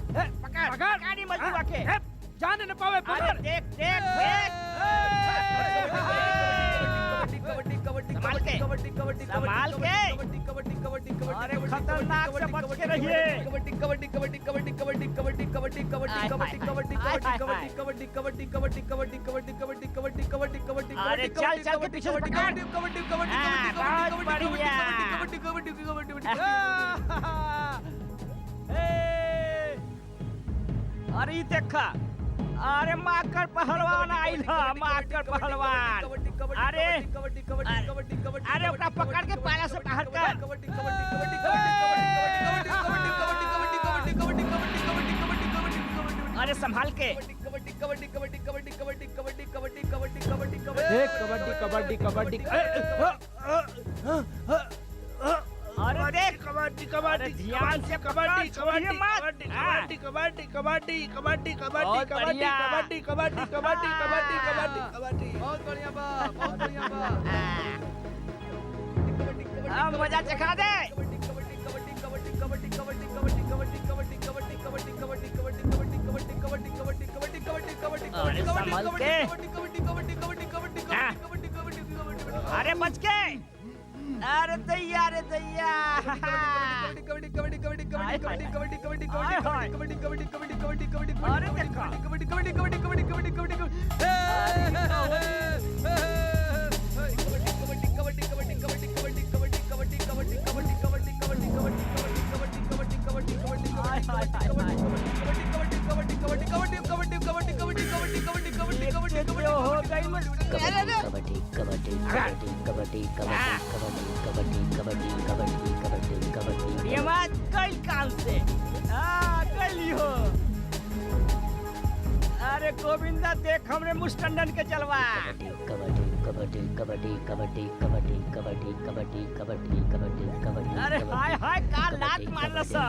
पकड़, पकड़ ये मजनुआ के। जाने न पावे। अरे देख देख देख। संभाल के, संभाल के। अरे खतरनाक से बच के रहिए। अरे चल चल के पीछे से पकड़। बहुत बढ़िया। अरे देखा अरे माकर पहलवान आइल ह माकर पहलवान। अरे अरे ओकरा पकड़ के पाला से बाहर कर। अरे संभाल के। देख कबड्डी कबड्डी कबड्डी अरे देख कबड्डी अरे ध्यान से कबड्डी छोड़िए मत। कबड्डी कबड्डी कबड्डी कबड्डी कबड्डी बहुत कबड्डी बढ़िया। कबड्डी कबड्डी कबड्डी कबड्डी कबड्डी कबड्डी बहुत बढ़िया बा, बहुत बढ़िया बा। अब मजा चखा दे। अरे संभल के। अरे बच के। अरे दैया रे दैया। अरे देखो। ये बात कल काम से कल हो। अरे गोविंदा देख हमरे मुस्टंडन के चलवा। अरे हाय हाय का लात मारल सा।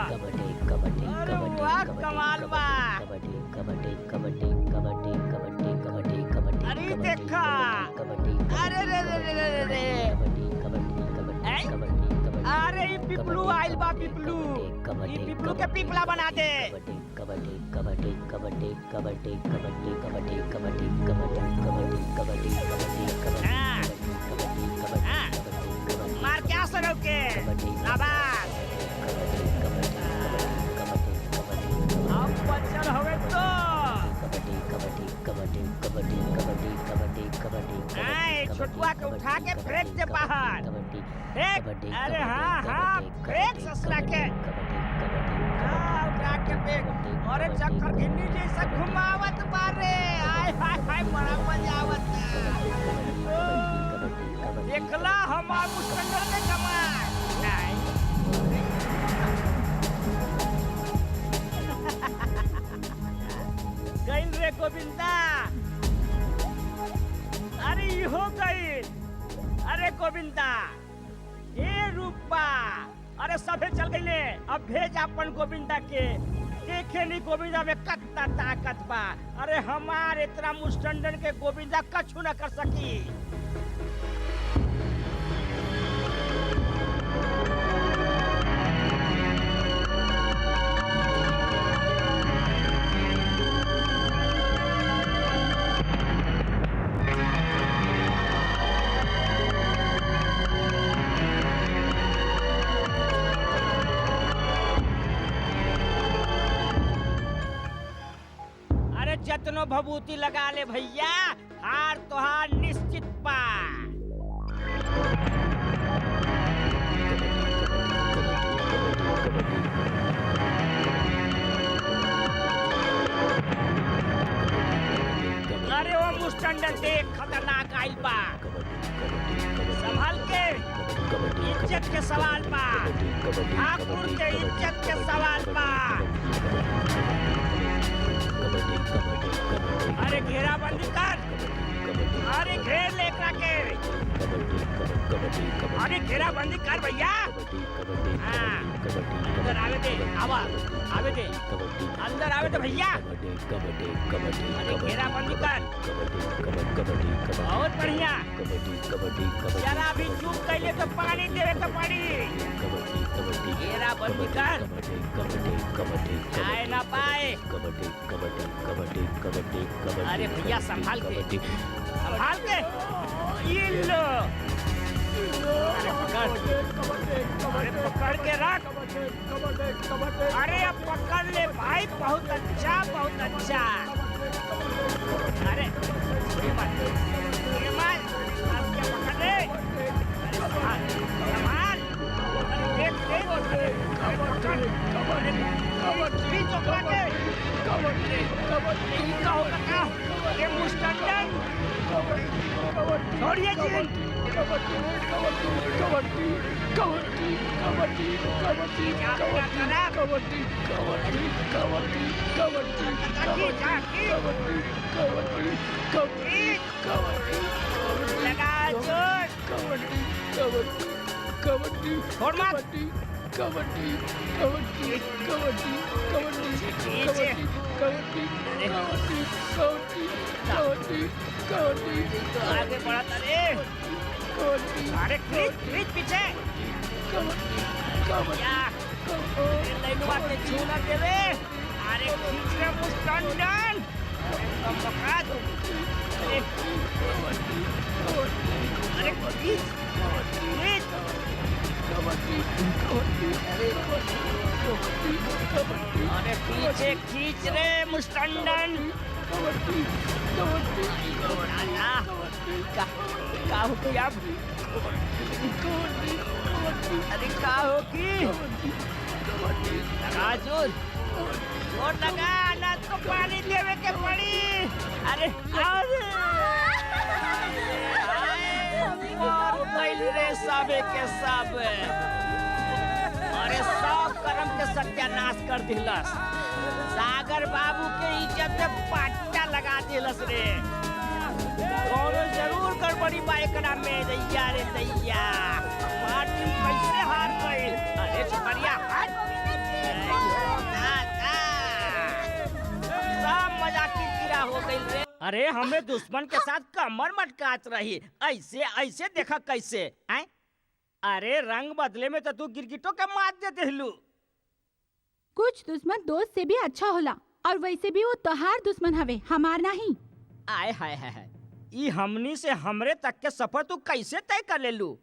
अरे वाह कमाल बा। अरे देखा। अरे रे रे रे रे रे। अरे ये पिपलू आइल बा पिपलू। ये पिपलू के पिपला बना दे। मार क्या सरो के। शाबाश। अब बचल हवे तो। छोटुआ के उठा के फेंक दे बाहर। फेंक। अरे हाँ हाँ फेंक ससुरा के। उठा के फेंक। अरे चक्कर गिन्नी जैसा घुमावत बारे। हाय हाय हाय बड़ा मजा आवत। देखला हमार मुस्टंडर के कमाल। गइल रे गोविंदा। अरे ये हो गइल। अरे गोविंदा ए रूपा। अरे सभे चल गइले। अब भेज अपन गोविंदा के। देखे नहीं गोविंदा में कत्ता ताकत बा। अरे हमार इतना मुस्टंडन के गोविंदा कछु न कर सकी। जतनो भभूति लगा ले भैया हार तोहार निश्चित पा। अरे वो मुस्टंडन देख खतरनाक आइल बा। संभाल के। इज्जत के सवाल बा। ठाकुर के इज्जत के सवाल बा। अरे घेराबंदी कर। अरे घेर ले एकरा के। अरे घेराबंदी कर भैया। हाँ अंदर आवे दे। आवा आवे दे। अंदर आवे दे भैया। अरे घेराबंदी कर। बहुत बढ़िया। जरा भी चूक कैले तो पानी देवे तो पड़ी। घेराबंदी कर। आए ना पाए। अरे भैया संभाल के। संभाल के। ये लो। अरे पकड़ के रख। अरे अब पकड़ ले भाई। बहुत अच्छा बहुत अच्छा। अरे पकड़ ले। संभाल। अरे देख छोड़िए जी। लगा जोर। छोड़ मत। आगे बढ़ा तारे। अरे खींच पीछे। के छूना दे रे। अरे खींच रे मुस्टंडन। कम बका दो। अरे खींच। अरे पीछे खींच रे मुस्टंडन। का हो गई अब? अरे का हो की? लगा जोर लगा ना तो पानी देवे के पड़ी। अरे रे साबे के सब। अरे सब कर्म के सत्यानाश कर दिलस। सागर बाबू के इज्जत पे पाटा लगा दिलस रे। कौनो जरूर गड़बड़ी बा एकरा में दैया रे दैया। मार्टिन कैसे हार गई? अरे छपरिया हार। सब मजाक की कीड़ा हो गई रे। अरे हमें दुश्मन के साथ कमर मटकात रही। ऐसे देखा कैसे हैं? अरे रंग बदले में तो तू गिरगिटों के मार देते हिलू। कुछ दुश्मन दोस्त से भी अच्छा होला, और वैसे भी वो तोहार दुश्मन हवे, हमार नहीं। आय हाय हाय, ई हमनी से हमरे तक के सफर तू कैसे तय कर ले लू?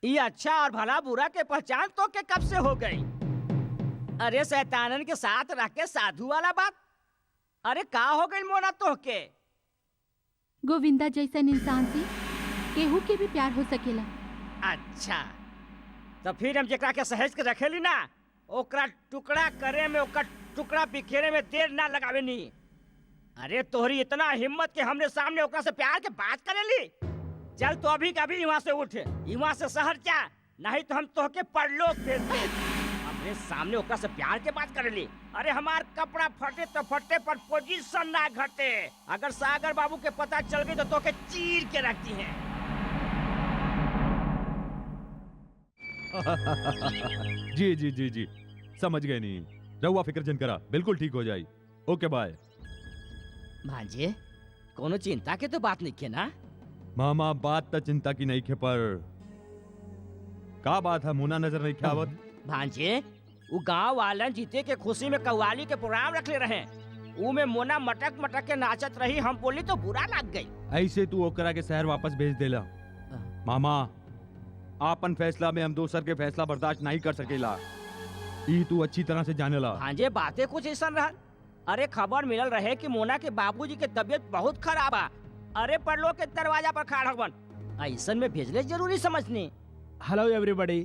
ये अच्छा और भला बुरा के पहचान तो के कब से हो गई? अरे शैतानन के साथ रह के साधु वाला बात। अरे का हो गई मोना तो के? गोविंदा जैसन इंसान से केहू के भी प्यार हो सकेला। अच्छा तो फिर हम जेकरा के सहेज के रखेली ना, ओकरा टुकड़ा करे में, ओकर टुकड़ा बिखेरे में देर ना लगावे नी। अरे तोहरी इतना हिम्मत के हमने सामने ओकरा से प्यार के बात करेली? चल तो अभी कभी यहाँ से उठ, यहाँ से शहर जा, नहीं तो हम तोहके परलोक भेज दे। हमने सामने ओकरा से प्यार के बात करेली। अरे हमार कपड़ा फटे तो फटे पर पोजीशन ना घटे। अगर सागर बाबू के पता चल गई तो तोके चीर के रखती है। जी जी जी जी समझ गए। नहीं रहुआ फिक्र जन करा, बिल्कुल ठीक हो जाई। ओके बाय। भांजे कोनो चिंता के तो बात नहीं के ना? मामा बात तो चिंता की नहीं खे, पर का बात है मुना नजर नहीं ख्यावत? भांजे वो गांव वालन जीते के खुशी में कव्वाली के प्रोग्राम रख ले रहे। ऊ में मोना मटक मटक के नाचत रही, हम बोली तो बुरा लग गई। ऐसे तू ओकरा के शहर वापस भेज देला। मामा आपन फैसला में हम दोसर के फैसला बर्दाश्त नहीं कर सकेला, ई तू अच्छी तरह से जानेला। भांजे बातें कुछ ऐसा रहल। अरे खबर मिलल रहे कि मोना के बाबूजी के तबीयत बहुत खराब है। अरे परलोक के दरवाजा पर खड़ा हवन, ऐसन में भेजले जरूरी समझनी। Hello everybody.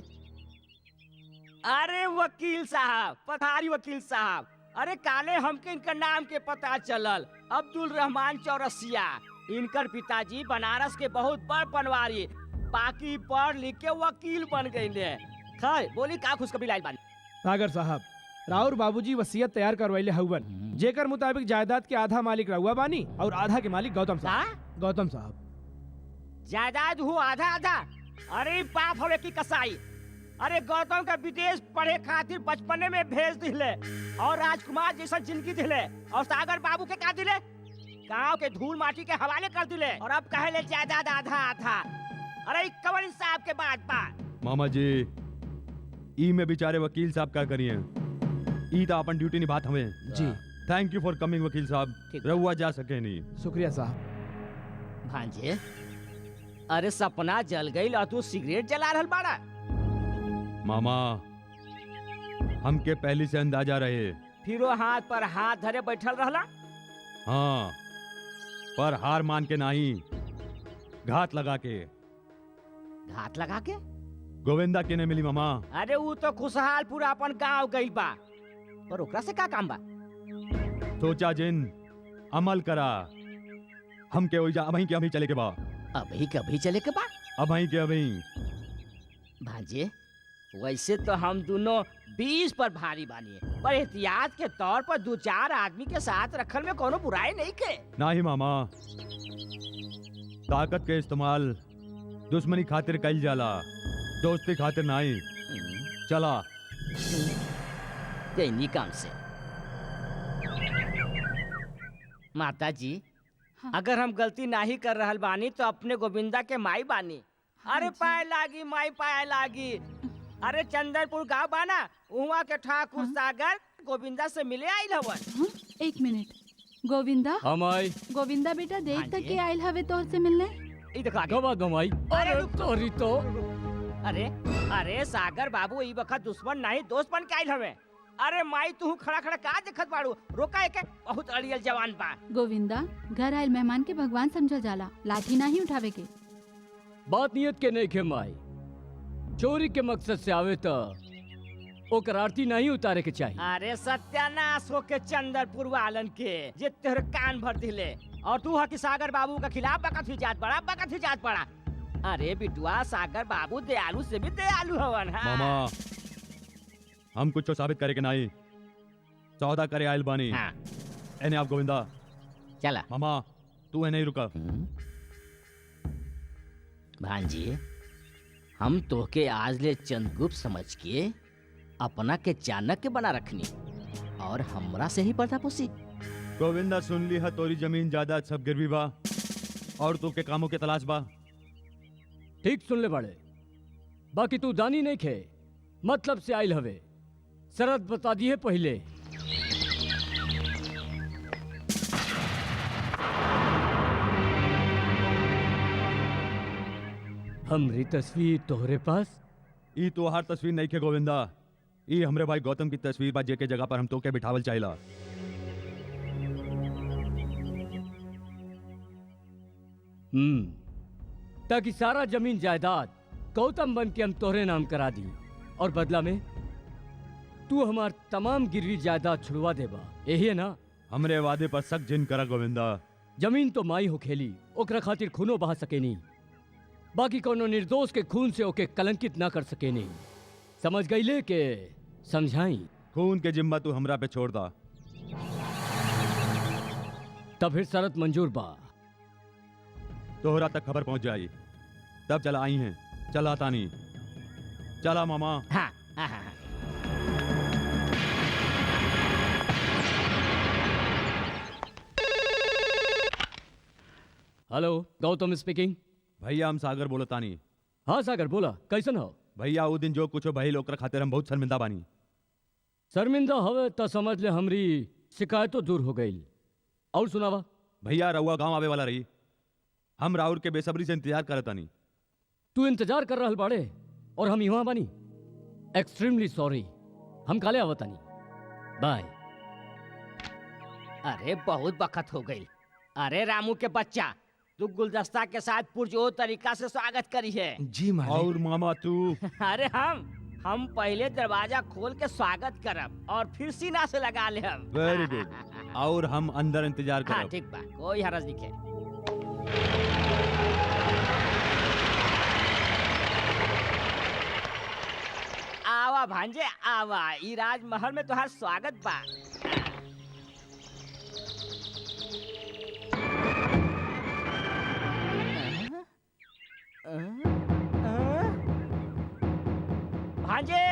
अरे वकील साहब, पठारी वकील साहब, अरे काले हमके इनका नाम के पता चलल, अब्दुल रहमान चौरसिया। इनकर पिताजी बनारस के बहुत बड़ पनवारी, बाकी पढ़ लिख के वकील बन गए। खैर बोली का खुशखबरी लाइल बानी? सागर साहब, राउर बाबूजी वसीयत तैयार करवाइले हवन, जेकर मुताबिक जायदाद के आधा मालिक रहुआ बानी और आधा के मालिक गौतम साहब। गौतम साहब जायदाद हो आधा आधा? अरे पाप हवे की कसाई। अरे गौतम का विदेश पढ़े खातिर बचपने में भेज दिले और राजकुमार जैसा जिंदगी दिले, और सागर बाबू के का दिले? गांव के धूल माटी के हवाले कर दिले, और अब कहे जायदाद आधा आधा। अरे कवन साहब के बात मामा जी ई में बेचारे वकील साहब क्या करिए, ई तो अपन ड्यूटी निभात हमें जी। थैंक यू फॉर कमिंग वकील साहब, रहुआ जा सके नहीं। शुक्रिया साहब। भांजे अरे सपना जल गई और तू सिगरेट जला रहल बाड़ा? मामा हमके पहले से अंदाजा रहे। फिर वो हाथ पर हाथ धरे बैठल रहला? हाँ पर हार मान के नहीं, घात लगा के। घात लगा के? गोविंदा के ने मिली मामा। अरे वो तो खुशहाल पूरा अपन गांव गई बा, पर ओकरा से का काम बा? सोचा जिन अमल करा, हम के वही जा, वहीं के हम ही चले के बा। अभी कभी चले के बा अब आई के अभी भांजे। वैसे तो हम दोनों 20 पर भारी बानी, पर एहतियात के तौर पर 2-4 आदमी के साथ रखल में कोनो बुराई नहीं के। नहीं मामा, ताकत के इस्तेमाल दुश्मनी खातिर कईल जाला, दोस्ती खातिर नहीं। चला दैनी काम से। माता जी, हाँ। अगर हम गलती नहीं कर रहल बानी तो अपने गोविंदा के माई बानी। अरे जी। पाए लागी माई पाए लागी। अरे चंदनपुर गांव बाना, वहाँ के ठाकुर सागर गोविंदा से मिले आइल हवन। हाँ, एक मिनट। गोविंदा, हम आई गोविंदा बेटा देख हाँ तक जी। के आयल हवे तोर से मिलने। ई देखो आगे। गवा गमाई। अरे रुक। तोरी तो अरे अरे सागर बाबू ई वक्त दुश्मन नहीं दोस्त बन के आइल हवे। अरे माई तू खड़ा खड़ा का देखत बाड़ू, रोका एके, बहुत अड़ियल जवान बा। गोविंदा, घर आयल मेहमान के भगवान समझल जाला, लाठी नहीं उठावे के। बात नियत के नहीं खे माई, चोरी के मकसद से आवे तो ओकर आरती नहीं उतारे के चाहिए। अरे सत्यानाश हो के चंदनपुर वालन के जे तेरे कान भर दिले, और तू हा कि सागर बाबू के खिलाफ बकत ही जात पड़ा। अरे बिटुआ, सागर बाबू दयालु से भी दयालु हवन। हाँ। मामा, हम कुछ तो साबित करे के नहीं, सौदा करे आयल बानी। हाँ। एने आप गोविंदा। चला मामा तू है नहीं रुका। भांजी, हम तोहके आज ले चंद्रगुप्त समझ के अपना के चाणक्य बना रखनी, और हमरा से ही पर्दापोशी। गोविंदा सुन ली है, तोरी जमीन जायदाद सब गिरवी बा और तू के कामों के तलाश बा। ठीक सुन ले बड़े, बाकी तू दानी नहीं खे, मतलब से आइल हवे, शरत बता दिए पहले। हमरी तस्वीर तोहरे पास। ई तो हर तस्वीर नहीं खे गोविंदा, ई हमरे भाई गौतम की तस्वीर बा, जे के जगह पर हम तो के बिठावल चाहिला। ताकि सारा जमीन जायदाद गौतम बन के हम तोहरे नाम करा दी, और बदला में तू हमार तमाम गिरवी जायदाद छुड़वा देबा, यही है ना? हमरे वादे पर सख्त जिन करा गोविंदा। जमीन तो माई हो खेली, ओकरा खातिर खूनो बहा सके नहीं, बाकी कोनो निर्दोष के खून से ओके कलंकित ना कर सके नहीं। समझ गई ले के समझाई? खून के जिम्मा तू हमरा पे छोड़ दा। तब फिर शरत मंजूर बा। तोहरा तक खबर पहुंच जाई, तब चला आई हैं। चला तानी, चला मामा। हाँ, हाँ, हाँ, हाँ। Hello, Gautam speaking. भैया हम सागर बोलो तानी। हाँ सागर बोला, कैसन हो? भैया वो दिन जो कुछ भइल ओकरा खातिर हम बहुत शर्मिंदा बानी। शर्मिंदा हवे तो समझ ले हमरी शिकायतों दूर हो गई। और सुनावा। भैया रउआ गांव आवे वाला रही, हम राउर के बेसब्री से इंतजार करत तानी। तू इंतजार कर रहल बाड़े और हम यहाँ बानी। एक्सट्रीमली सॉरी, हम काले आवतानी। बाय। अरे बहुत बखत हो गई। अरे रामू के बच्चा, तू गुलदस्ता के साथ पुरजोर तरीका से स्वागत करी है। जी मालिक। और मामा तू? अरे हम पहले दरवाजा खोल के स्वागत करब और फिर सीना से लगा ले हम। Very good. और हम अंदर इंतजार हाँ करब। ठीक बा, कोई हरज नहीं है। आवा भांजे आवा, ई राजमहल में तोहार स्वागत बा। भांजे,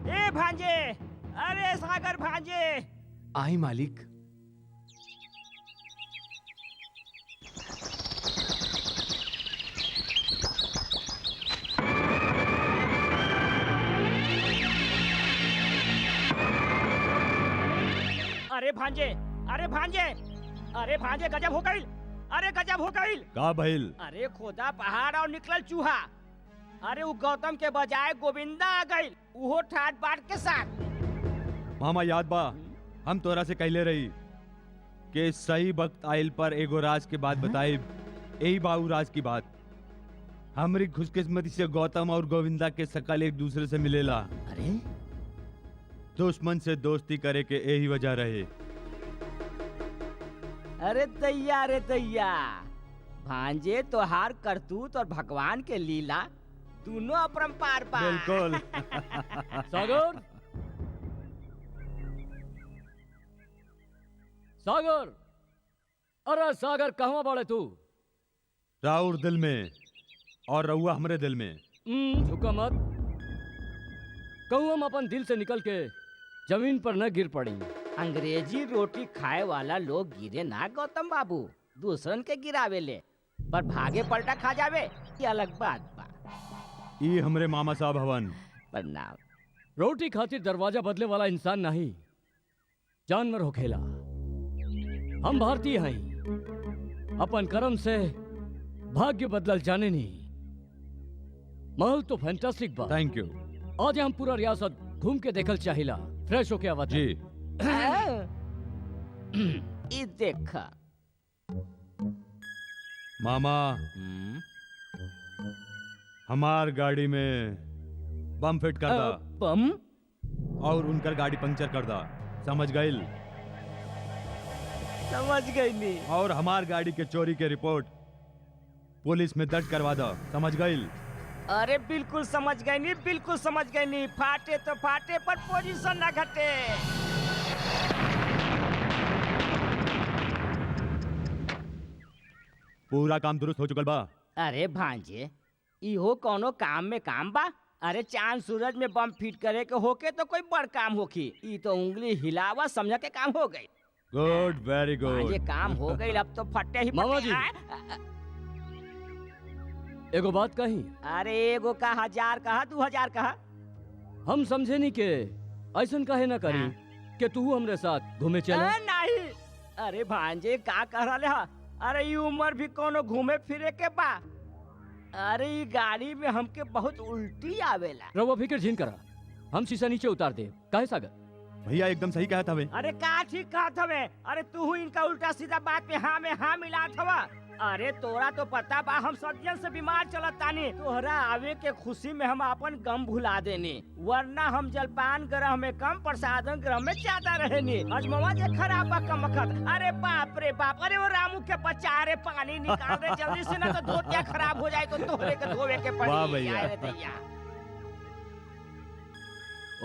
ए भांजे, अरे सागर भांजे। आई मालिक। अरे भांजे, अरे भांजे, अरे भांजे, गजब हो गई। अरे गजब हो गई। का भइल? अरे खोदा पहाड़ और निकलल चूहा। अरे वो गौतम के बजाय गोविंदा आ गई, वो ठाट बाट के साथ। मामा याद बा, हम तोरा से कहले रही कि सही वक्त आइल पर एगो राज के बात बताई। यही बाऊ राज की बात। हमरी खुशकिस्मती से गौतम और गोविंदा के शकल एक दूसरे से मिलेला। अरे दुश्मन से दोस्ती करे के यही वजह रहे। अरे दैया, अरे दैया, भांजे तोहार करतूत और भगवान के लीला दोनों अपरंपार बा। बिल्कुल। सागर, सागर, अरे सागर कहवा बाड़े तू? राउर दिल में और रहुआ हमरे दिल में। झुका मत। कहूँ हम अपन दिल से निकल के जमीन पर न गिर पड़ी। अंग्रेजी रोटी खाए वाला लोग गिरे ना गौतम बाबू, दूसरन के गिरावे ले, पर भागे पलटा खा जावे ये अलग बात बा। ये हमरे मामा साहब हवन। प्रणाम। रोटी खातिर दरवाजा बदले वाला इंसान नहीं, जानवर हो खेला। हम भारतीय हैं, अपन कर्म से भाग्य बदलल जाने नहीं। महल तो फैंटास्टिक बा। थैंक यू आज हम पूरा रियासत घूम के देखल चाहिला। फ्रेश होके आवा जी। ये देखा मामा, हमार गाड़ी में बम फिट कर दा। बम? और उनकर गाड़ी पंक्चर कर दा, समझ गइल? समझ गई नहीं। और हमार गाड़ी के चोरी के रिपोर्ट पुलिस में दर्ज करवा दा, समझ गइल? अरे बिल्कुल समझ गई नहीं, बिल्कुल समझ गई नहीं। फाटे तो फाटे पर पोजीशन ना घटे। पूरा काम दुरुस्त हो चुकल बा। अरे भांजे, इहो कोनो काम में काम बा। अरे चांद सूरज में बम फिट करे के होके तो कोई बड़ काम होखी। ई तो उंगली हिलावा समझ के काम हो गई। गुड, वेरी भांजे गुड। काम हो गई, अब तो फटे ही मामा फटे। जी। एगो बात कही। अरे एगो का 1000 कहा 2000 कहा। हम समझे नहीं के ऐसन काहे ना करी कि तू हमरे साथ घूमे चला। नहीं। अरे भांजे का कह रहा है? अरे ये उम्र भी कोनो घूमे फिरे के बा। अरे ये गाड़ी में हमके बहुत उल्टी आवेला। रवा फिक्र झीन करा, हम शीशा नीचे उतार दे। काहे सागर? भैया एकदम सही कहत हवे। अरे का ठीक कहत हवे? अरे तू इनका उल्टा सीधा बात में हाँ मिलात हवा। अरे तोरा तो पता बा हम सदियन से बीमार चलत तानी। तोहरा आवे के खुशी में हम अपन गम भुला देनी, वरना हम जलपान ग्रह में कम प्रसादन ग्रह में ज्यादा रहनी। अजमवा जे खराब बा कम वक्त। अरे बाप रे बाप, अरे वो रामू के बच्चा, अरे पानी निकाल दे जल्दी से, ना तो धोतिया खराब हो जाए तो तोहरे के धोवे के पड़ी। वाह भैया। अरे दैया।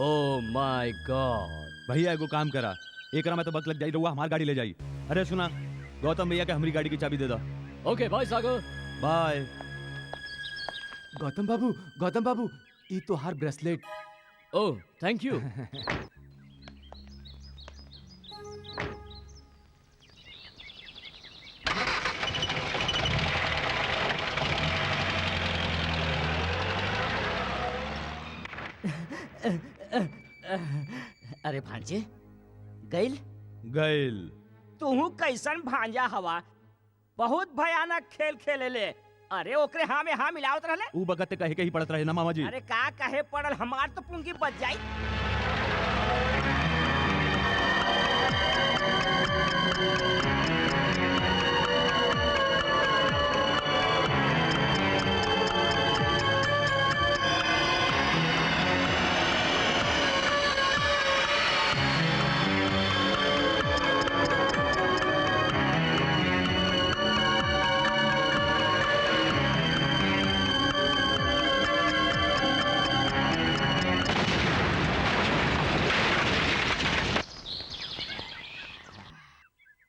Oh my God. भैया एगो काम करा, एकरा में तो वक्त लग जाई, रहुआ हमार गाड़ी ले जाई। अरे सुना, गौतम भैया के हमारी गाड़ी की चाबी दे दा। ओके बाय सागर। बाय। गौतम बाबू, ई तो हार ब्रेसलेट। Oh thank you. अरे भांजे गइल? गइल। तू कैसन भांजा हवा, बहुत भयानक खेल खेले ले। अरे ओकरे हाँ में हाँ मिलावत रहले। ऊ बगत कहे के ही पड़त रहे ना मामा जी। अरे का कहे पड़ल, हमार तो पूंगी बच जाई।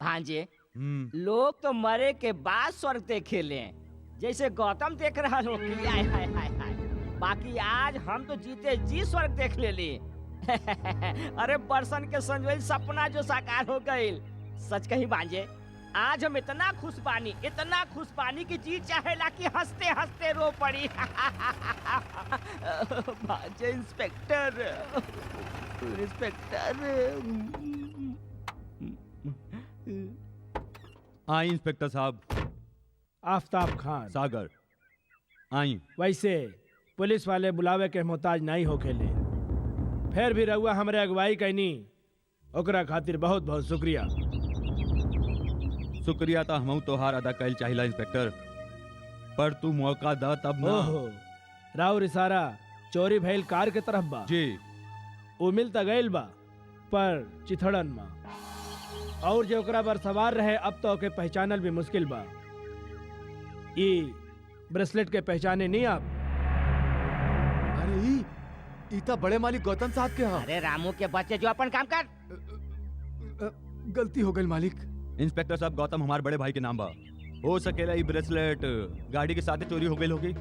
भांजे, लोग तो मरे के बाद स्वर्ग देखे ले, जैसे गौतम देख रहा हो। हाय हाय हाय हाय। बाकी आज हम तो जीते जी स्वर्ग देख ले ली। अरे बरसन के संजोई सपना जो साकार हो गई। सच कही भांजे, आज हम इतना खुश बानी कि जी चाहेला कि हंसते हंसते रो पड़ी। भांजे इंस्पेक्टर। आई इंस्पेक्टर साहब। आफ्ताब खान। सागर। आई। वैसे पुलिस वाले बुलावे के मोहताज नहीं हो खेले, फिर भी रहुआ हमरे अगुवाई कैनी, ओकरा खातिर बहुत बहुत शुक्रिया। शुक्रिया तो हम तोहार अदा कैल चाहिला इंस्पेक्टर, पर तू मौका दा तब ना। ओहो, राउर इशारा चोरी भइल कार के तरफ बा। जी। वो मिलता गइल बा, पर चिथड़न में, और जो ओकरा पर सवार रहे अब तो ओके पहचानल भी मुश्किल बा। ये ब्रेसलेट के पहचाने नहीं आप? अरे इता बड़े मालिक गौतम साहब के यहाँ। अरे रामू के बच्चे जो अपन काम कर। गलती हो गई मालिक। इंस्पेक्टर साहब गौतम हमारे बड़े भाई के नाम बा। हो सकेला ये ब्रेसलेट गाड़ी के साथ चोरी हो गई होगी।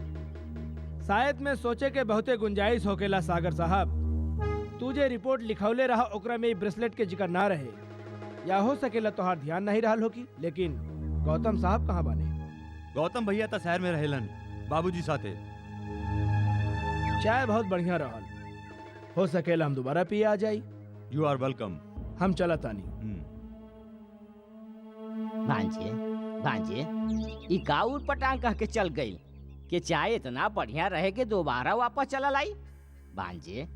शायद में सोचे के बहुते गुंजाइश होकेला सागर साहब। तुझे रिपोर्ट लिखौले रहा ओकरा में ब्रेसलेट के जिक्र ना रहे, या हो सकेला तोहार ध्यान नहीं रहल होगी। लेकिन गौतम साहब कहाँ बाने? गौतम भैया तो शहर में रहेलन बाबूजी साथे। चाय बहुत बढ़िया रहल, हो सकेला हम दोबारा पिए आ जाई। You are welcome. हम चला तानी। भांजे ई गाउर पटांग कह के चल गई कि चाय इतना बढ़िया रहे कि दोबारा वापस चला लाई। भांजे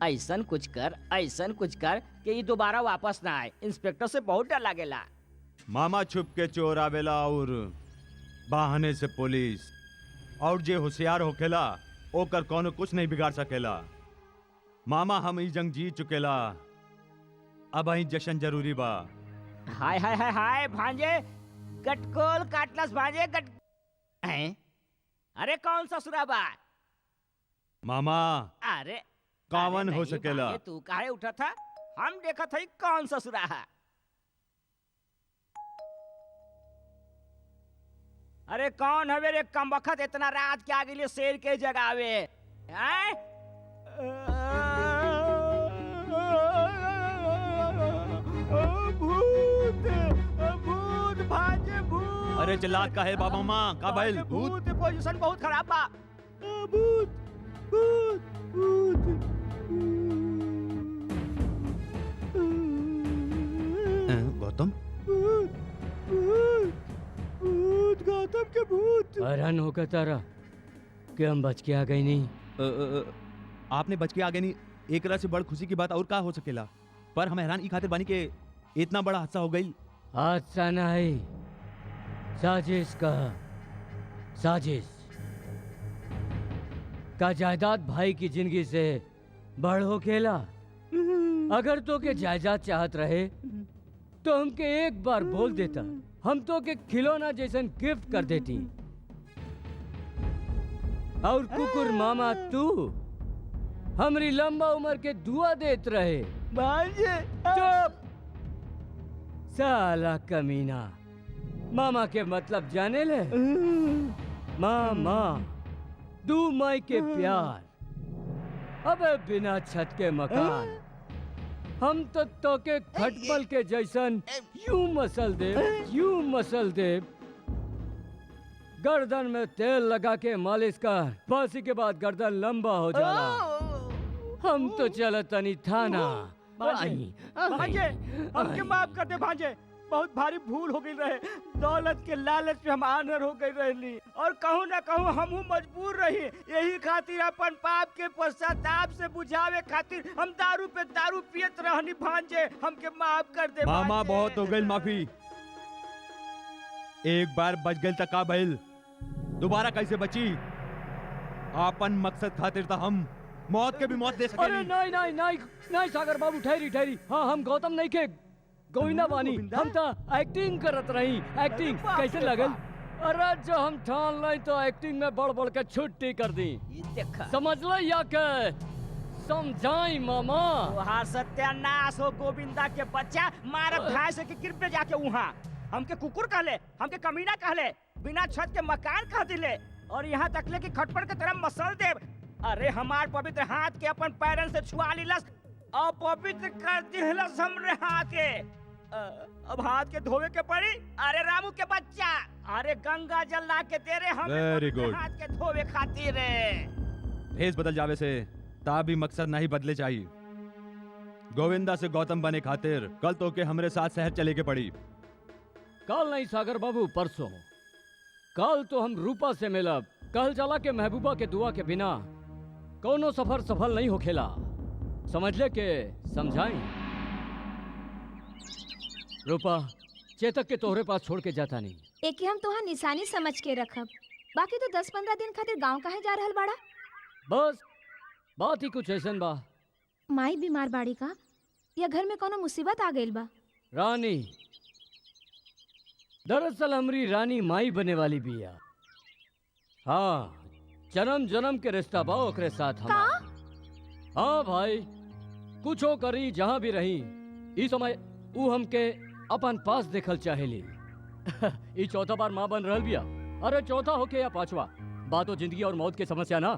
ऐसन कुछ कर कि ये दोबारा वापस ना आए। इंस्पेक्टर से बहुत डर लागेला। मामा छुप के चोर आवेला और बहाने से पुलिस, और जे होशियार होखेला ओकर कोनो कुछ नहीं बिगाड़ सकेला। मामा हम ई जंग जीत चुकेला, अब અહીં जश्न जरूरी बा। हाय हाय हाय हाय भांजे गटकोल काटलस भांजे गट हैं? अरे कौन ससुरा बा? मामा अरे कावन अरे हो नहीं सकेला। भांजे, तू काहे उठा था? हम देखा था कौन ससुरा है। अरे कौन हवे रे कमबख्त इतना रात के आगे लिए शेर के जगावे हैं? भूत भांजे भूत। अरे चिल्लात का है बाबा माँ का भइल? भूत पोजीशन बहुत खराब बा। भूत भूत भूत। गौतम भूत भूत भूत गौतम के भूत। हैरान होकर तारा कि हम बच के आ गई नहीं। आपने बच के आगे नहीं, एक तरह से बड़ खुशी की बात और का हो सकेला, पर हम हैरान ई खातिर बानी के इतना बड़ा हादसा हो गई। हादसा नहीं, साजिश का साजिश का जायदाद भाई की जिंदगी से बड़ हो खेला। अगर तो के जायदाद चाहत रहे तो हमके एक बार बोल देता, हम तो के खिलौना जैसन गिफ्ट कर देती। और कुकुर मामा तू हमरी लंबा उम्र के दुआ देत रहे। भांजे चुप साला कमीना, मामा के मतलब जाने ले? मामा दू माई के प्यार, अबे बिना छत के मकान। हम तो तोके खटमल के जैसन यूं मसल दे। गर्दन में तेल लगा के मालिश कर, फांसी के बाद गर्दन लंबा हो जाला। हम तो चलत तनी थाना। भांजे हमके माफ कर दे भांजे, बहुत भारी भूल हो गई रहे। दौलत के लालच में हम आनर हो गई रहली, और कहूँ ना कहूँ हमहू मजबूर रही। यही खातिर अपन पाप के पश्चाताप से बुझावे खातिर हम दारू पे दारू पियत रहनी। भांजे हमके माफ कर दे मामा भांजे। बहुत हो गई माफी। एक बार बच गई तक का भइल, दोबारा कैसे बची? आपन मकसद खातिर तो हम मौत के भी मौत दे अरे सके। नहीं नहीं नहीं नहीं सागर बाबू, ठहरी। हाँ हम गौतम नहीं के गोविंदा बानी। हम तो एक्टिंग करत रही। एक्टिंग कैसे लगल? अरे जो हम ठान लाई तो एक्टिंग में बढ़ के छुट्टी कर दी। देखा समझ लो या के समझाई मामा। वहाँ सत्यानाश हो गोविंदा के बच्चा। मारत धाय से कि कृपया जाके वहाँ हमके कुकुर कहले, हमके कमीना कहले, बिना छत के मकान कह दिले, और यहाँ तक ले कि खटपट के तरह मसल दे। अरे हमार पवित्र हाथ के अपन पैरन से छुआ लिलस और पवित्र कर दिलस हमरे हाथ के। अब हाथ के धोवे के पड़ी। अरे रामू के बच्चा, अरे गंगा जल ला के दे रे हम Very good. हाथ के धोवे खातिर। भेस बदल जावे से ता भी मकसद नहीं बदले चाहिए। गोविंदा से गौतम बने खातिर कल तो के हमरे साथ शहर चले के पड़ी। कल नहीं सागर बाबू, परसों। कल तो हम रूपा से मिलब। कल चला के महबूबा के दुआ के बिना कोनो सफर सफल नहीं हो खेला। समझ ले के समझाई। रूपा चेतक के तोहरे पास छोड़ के जाता नहीं। एक हम तोहार निशानी समझ के रखब, बाकी तो 10-15 दिन खातिर गांव काहे जा रहल बाड़ा? बस बात ही कुछ ऐसन बा। माई बीमार बाड़ी का, या घर में कोनो मुसीबत आ गइल बा? रानी, दरअसल हमरी रानी माई बने वाली बिया। हाँ, जन्म जन्म के रिश्ता बा ओकरे साथ हमार। हाँ भाई, कुछो करी जहाँ भी रही, इस समय ऊ हमके अपन पास देखल चाहेली। ई चौथा बार माँ बन रहल बिया। अरे चौथा होके या पांचवा, बात तो जिंदगी और मौत की समस्या ना।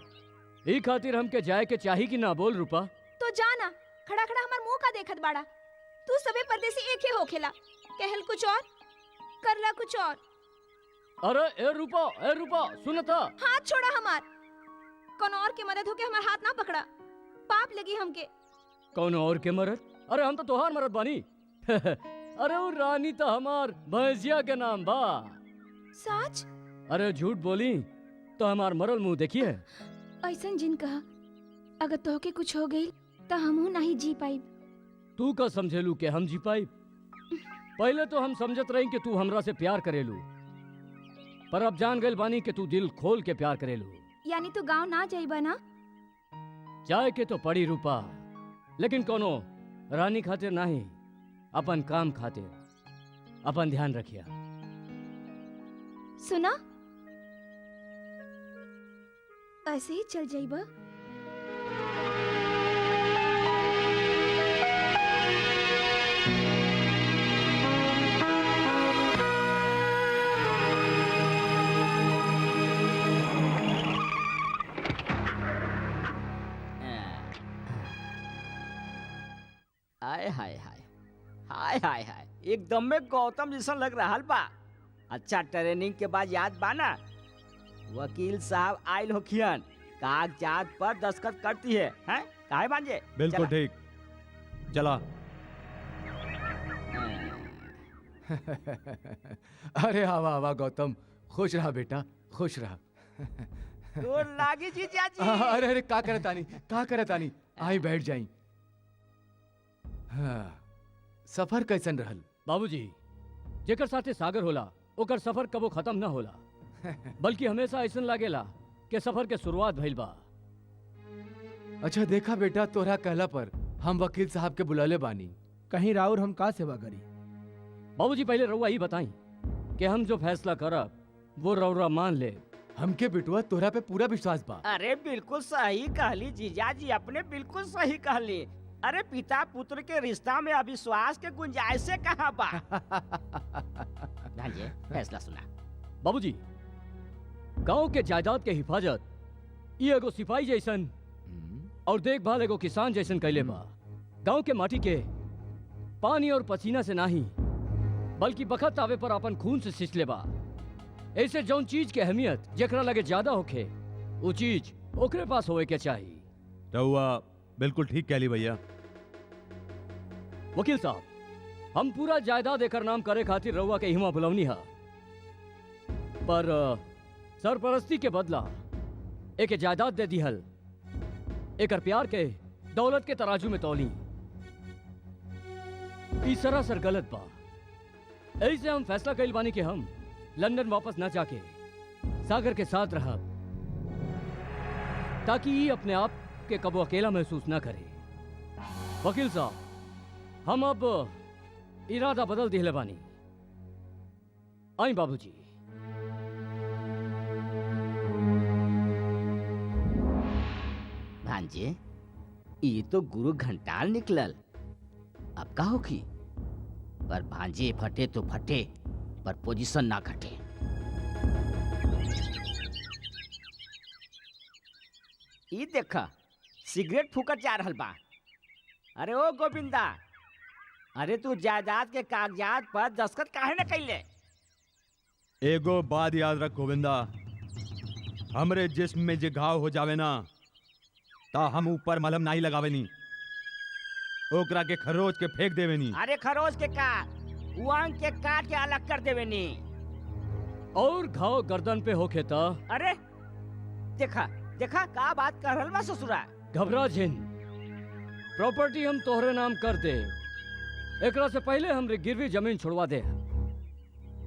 ई खातिर हमके जाए के चाही कि ना, बोल रूपा? तो जाना, खड़ा खड़ा हमार मुंह का देखत बाड़ा। तू सबे परदेसी एक ही होखेला, कहल कुछ और करला कुछ और। अरे ए रूपा सुनता। हाथ छोड़ा हमार। कौन और के मदद होके हमार हाथ ना पकड़ा, पाप लगी हमके। कौन और के मरद? अरे हम तो तोहार मरद बानी। अरे वो रानी तो हमार भैंसिया के नाम बा। सच? अरे झूठ बोली तो हमार मरल मुंह देखिए। ऐसन जिन कहा, अगर तोहके कुछ हो गई तो हमहू नहीं जी पाई। तू का समझेलू के हम जी पाई? पहले तो हम समझत रही कि तू हमरा से प्यार करेलू, पर अब जान गइल बानी कि तू दिल खोल के प्यार करेलू। यानी तू गांव ना जाइबा ना? जाए के तो पड़ी रूपा, लेकिन कोनो रानी खातिर नहीं, अपन काम खातिर। अपन ध्यान रखिया। सुना, ऐसे ही चल जाइबा। हाय हाय हाय हाय हाय हाय, एकदम में गौतम जैसा लग रहा बा। अच्छा, ट्रेनिंग के बाद याद बाना, वकील साहब आयल होखियन, कागजात पर दस्तखत करती है, हैं? काहे भांजे? बिल्कुल ठीक। चला। अरे आवा आवा गौतम, खुश रहा बेटा, खुश रहा। तो लागी जी चाची। अरे अरे का करत आनी, आई बैठ जाई। हाँ, सफर कैसन रहल? बाबूजी, जेकर साथे सागर होला ओकर सफर कबो खत्म ना होला, बल्कि हमेशा ऐसन लागेला कि सफर के शुरुआत भइल बा। अच्छा देखा बेटा, तोरा कहला पर हम वकील साहब के बुलाले बानी। कहीं राउर हम का सेवा करी? बाबूजी पहले रउआ ही बताई कि हम जो फैसला करब वो रउरा मान ले। हमके बिटुआ तोरा पे पूरा विश्वास बा। अरे बिल्कुल सही कहली जीजाजी, अपने बिल्कुल सही कहली। अरे पिता पुत्र के रिश्ता में अविश्वास के गुंजाइश से कहाँ बा? भांजे, फैसला सुना। बाबूजी, गांव के जायदाद के हिफाजत ये एगो सिपाही जैसन और देखभाल एगो किसान जैसन कैले बा। गांव के माटी के पानी और पसीना से नहीं, बल्कि बखत आवे पर अपन खून से सिंचले बा। ऐसे जौन चीज के अहमियत जेकरा लगे ज्यादा होखे, वो चीज ओकरे पास होए के चाहिए। रउआ बिल्कुल ठीक कहली भैया। वकील साहब, हम पूरा जायदाद एकर नाम करे खातिर रउआ के हिमा बुलवनी हा, पर सरपरस्ती के बदला एक जायदाद दे दिहल, एकर प्यार के दौलत के तराजू में तौली। ई सरासर गलत बा। ऐसे हम फैसला कइल बानी कि हम लंदन वापस न जाके सागर के साथ रहब, ताकि ये अपने आप के कबो अकेला महसूस न करे। वकील साहब, हम अब इरादा बदल दिले बानी। आई बाबूजी। भांजे, ये तो गुरु घंटाल निकलल, अब का होखी? पर भांजे फटे तो फटे, पर पोजीशन ना घटे। ई देखा, सिगरेट फूकत जा रहल बा। अरे ओ गोविंदा, अरे तू जायदाद के कागजात पर दस्तखत काहे न कैले? एगो बात याद रख गोविंदा, हमरे जिस्म में जे घाव हो जावे ना, ता हम ऊपर मलहम नहीं लगावे नी, ओकरा के खरोच के फेंक देवे नी। अरे खरोच के काट, उंग के काट के अलग कर देवे नी। और घाव गर्दन पे होखे ता? अरे देखा देखा का बात कर रहल बा ससुरा। घबरा जिन, प्रॉपर्टी हम तोहरे नाम कर दे, एकरा से पहले हमरे गिरवी जमीन छोड़वा दे।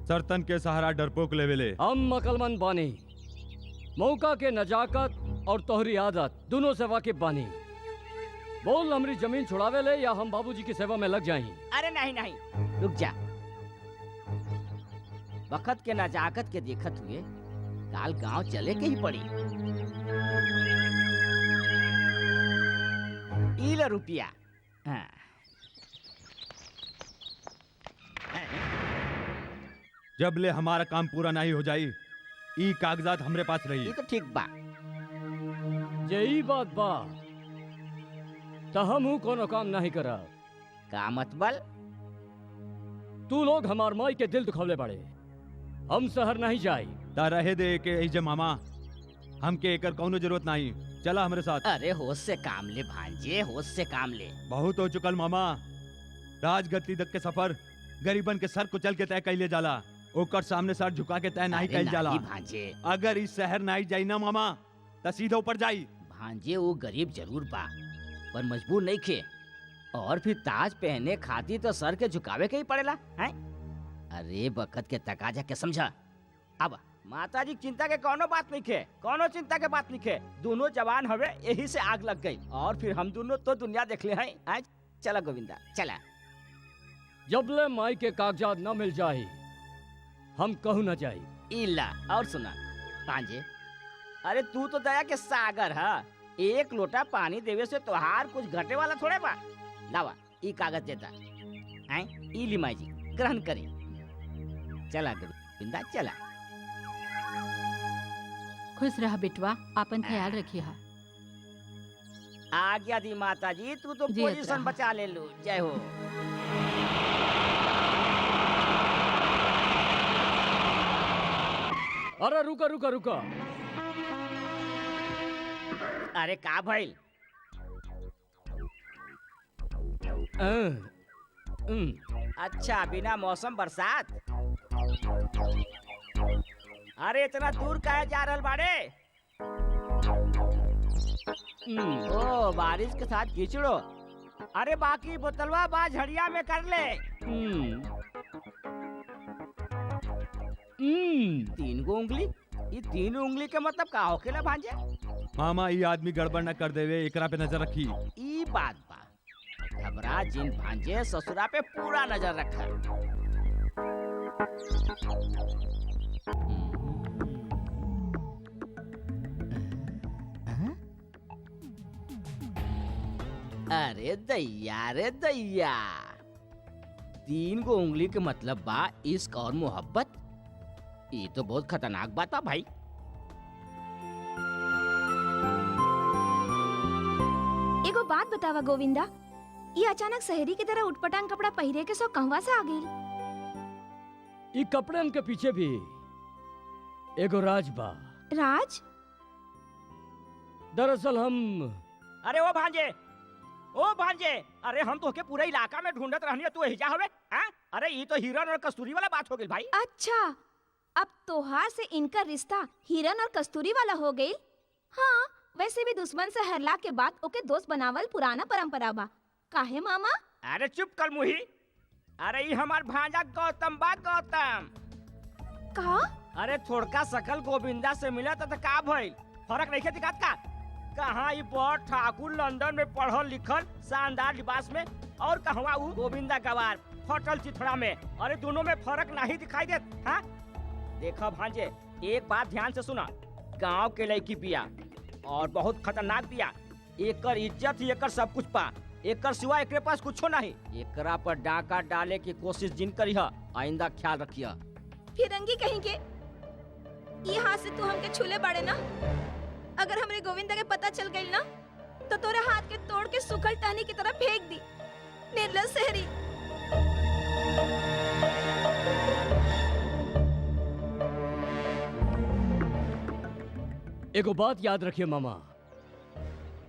सरतन के सहारा डरपोक लेवेले। हम अकलमंद बानी, मौका के नजाकत और तोहरी आदत दोनों से वाकिफ बानी। बोल, हमरी जमीन छुड़ावे ले या हम बाबूजी की सेवा में लग जाएं? अरे नहीं नहीं, रुक जा। वक्त के नजाकत के देखत हुए काल गांव चले के ही पड़ी। ई लो रुपया। हाँ। जब ले हमारा काम पूरा नहीं हो जाई ई कागजात हमरे पास रही। ये तो ठीक बा। यही बात बा तो हम कोनो काम नहीं करा। का मतबल? तू लोग हमार माई के दिल दुखवले बड़े। हम शहर नहीं जाई। ता रहे दे के ऐजे मामा, हमके एकर कौनो जरूरत नहीं। चला हमरे साथ। अरे होश से काम ले भांजे, होश से काम ले। बहुत हो चुकल मामा। राजगद्दी तक के सफर गरीबन के सर कुचल के तय कैले जाला, ओकर सामने सर झुका के तय नहीं अरे कैल जाला। नहीं भांजे। अगर इस शहर नहीं जाई ना मामा त सीधे ऊपर जाई। भांजे वो गरीब जरूर बा पर मजबूर नहीं खे। और फिर ताज पहने खाती तो सर के झुकावे के ही पड़ेला हैं? अरे बखत के तकाजा के समझा। अब माता जी चिंता के कोनो बात नहीं खे, कोनो चिंता के बात नहीं खे। दोनों जवान हवे यही से आग लग गई और फिर हम दोनों तो दुनिया देख ले हैं। आज चला गोविंदा चला। जबले माई के कागजात न मिल जाए हम कहू न जाई। इला और सुना पांजे, अरे तू तो दया के सागर है। एक लोटा पानी देवे से तोहार कुछ घटे वाला थोड़े बा। लावा ई कागज देता हैं, ई ली माई जी ग्रहण करी। चला गोविंदा चला। खुश रह बेटवा, अपन ख्याल रखिए। आज्ञा दी माता जी, तू तो जी, पोजीशन अतरा। बचा ले लो। जय हो। अरे रुका रुका रुका। अरे का भइल? अच्छा बिना मौसम बरसात। अरे इतना दूर काहे जा रहल बाड़े? ओ बारिश के साथ कीचड़ो। अरे बाकी बोतलवा बा झड़िया में कर ले। तीन गो उंगली? ये तीन उंगली के मतलब का होखेला भांजे? मामा ये आदमी गड़बड़ न कर देवे, एकरा पे नजर रखी। ई बात बा। घबरा जिन भांजे, ससुरा पे पूरा नजर रखा। अरे दैया रे दैया, तीन गो उंगली के मतलब बा इश्क और मोहब्बत। ये तो बहुत खतरनाक बात बा भाई। एगो बात बतावा गोविंदा, ये अचानक शहरी की तरह उटपटांग कपड़ा पहिरे के सो कहवा से आ गई? ई कपड़न के पीछे भी एगो राज बा। राज? दरअसल हम अरे ओ भांजे, ओ भांजे, अरे हम तो के पूरा इलाका में ढूंढत रहनी है, तू हिजा हवे? हाँ? अरे ये तो हिरन और कस्तूरी वाला बात हो गई भाई। अच्छा, अब तोहार से इनका रिश्ता हिरन और कस्तूरी वाला हो गई। हाँ, वैसे भी दुश्मन से हरला के बाद ओके दोस्त बनावल पुराना परंपरा बा। काहे मामा? अरे चुप कर मुही। अरे ये हमार भांजा गौतम बा, गौतम। का? अरे थोड़का सकल गोविंदा से मिला तो का भइल? फर्क नहीं दिखात का? कहाँ ये बड़ ठाकुर लंदन में पढ़ल लिखल शानदार लिबास में, और कहवा ऊ गोविंदा गवार फटल चिथड़ा में। अरे दोनों में फर्क नहीं दिखाई देत? हाँ? देखो भांजे, एक बात ध्यान से सुना। गांव के लड़की बिया और बहुत खतरनाक बिया। एकर इज्जत ही एकर सब कुछ पा। एकर सिवा एकरे पास कुछो नहीं। एकरा पर डाका डाले की कोशिश जिन करी है, आइंदा ख्याल रखिया। फिरंगी कहीं के? ये हाथ से तू हमके छूले बाड़े ना? अगर हमरे गोविंदा के पता चल गई ना तो तोरे हाथ के तोड़ के सूखल टहनी की तरह फेंक दी। निर्लज शहरी। एगो बात याद रखिए मामा,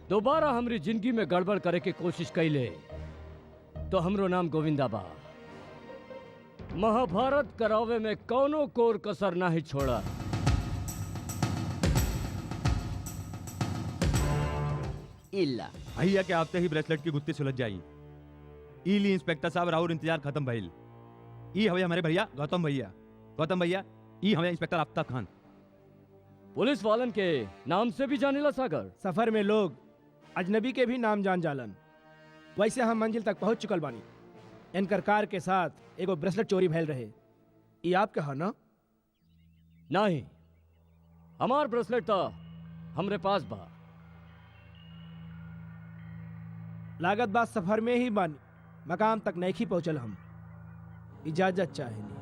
दोबारा हमरी जिंदगी में गड़बड़ करे के कोशिश कैले तो हमरो नाम गोविंदा बा। महाभारत करावे में कौनो कोर कसर नहीं छोड़ा। इल्ला भैया के आते ही ब्रेसलेट की गुत्ती सुलझ जाई। इली इंस्पेक्टर साहब राउर इंतजार खत्म भइल। ई हवे हमारे भैया गौतम भैया। गौतम भैया, ई हवे इंस्पेक्टर आफ्ताब खान। पुलिस वालन के नाम से भी जानेला सागर। सफर में लोग अजनबी के भी नाम जान जालन। वैसे हम मंजिल तक पहुंच चुकल बानी। इनकर कार के साथ एगो ब्रेसलेट चोरी भइल रहे। ये आपके है ना? नहीं, हमार ब्रेसलेट तो हमरे पास बा। लागत बात सफर में ही बानी, मकाम तक नहीं पहुंचल। हम इजाजत चाहेनी।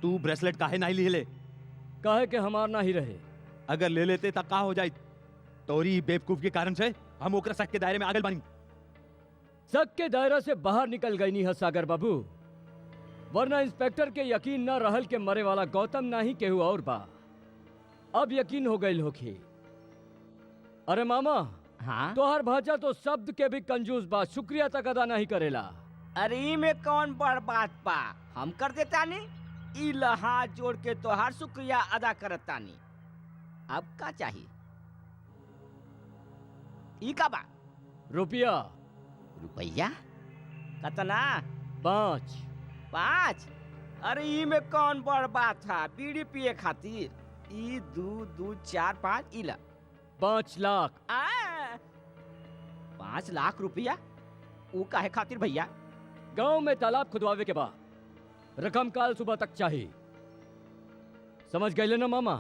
तू ब्रेसलेट काहे नहीं ले ले? काहे के हमार ना ही रहे। अगर ले लेते तब का हो जाए? तोरी बेवकूफ के कारण से हम ओकरा शक के दायरे में आगल बानी। शक के दायरा से बाहर निकल गई नहीं है सागर बाबू, वरना इंस्पेक्टर के यकीन न रहल के मरे वाला गौतम ना ही केहू और बा। अब यकीन हो गई होखी। अरे मामा, हाँ तोहर भाजा तो शब्द के भी कंजूस बा, शुक्रिया तक अदा नहीं करेला। अरे ई में कौन बड़ बात बा, हम कर देता नहीं। ई हाथ जोड़ के तोहार शुक्रिया अदा करता नहीं। अब का चाहिए? ई का बा? रुपया रुपया कतना? 5। 5? अरे ई में कौन बड़ बात था? बीड़ी पिए खातिर। ई 2 2 4 5 इला 5 लाख। 5 लाख रुपया? वो काहे खातिर भैया? गांव में तालाब खुदवावे के बाद रकम काल सुबह तक चाहिए। समझ गए ना मामा?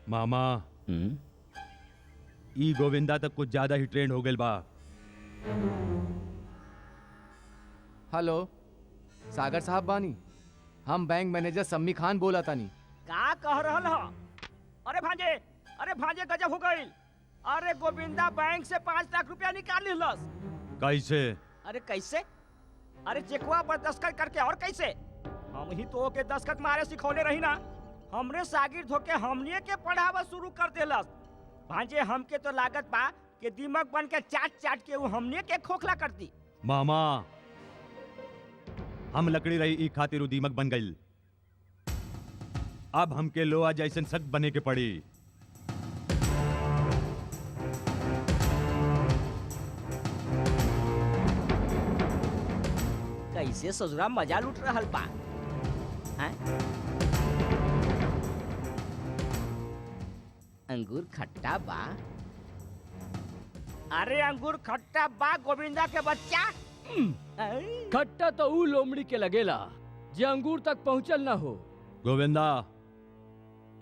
मामा, ई गोविंदा तक कुछ ज्यादा ही ट्रेंड हो गए बा। हेलो, सागर साहब बानी? हम बैंक मैनेजर सम्मी खान बोला तानी। का कह रहल हो? अरे भांजे गजब हो गई। अरे गोविंदा बैंक से 5 लाख रुपया निकाल लिहलस। कैसे? अरे कैसे? अरे चेकवा पर दस्तखत करके। और कैसे? हम ही तो के दस्तखत मारे सिखौले रही ना। हमरे शागिर्द होके हमनिए के पढ़ावा शुरू कर देलस। भांजे हमके तो लागत बा कि दिमाग बन के चाट चाट के वो हमनिए के खोखला कर दी। मामा, हम लकड़ी रही ई खातिर उ दीमक बन गई। अब हमके लोहा जैसन सख्त बने के पड़ी। कैसे ससुरा मजा लूट रहल बा? हैं? अंगूर खट्टा बा? अरे अंगूर खट्टा बा गोविंदा के बच्चा। खट्टा तो ऊ लोमड़ी के लगेला जे अंगूर तक पहुंचल ना हो। गोविंदा,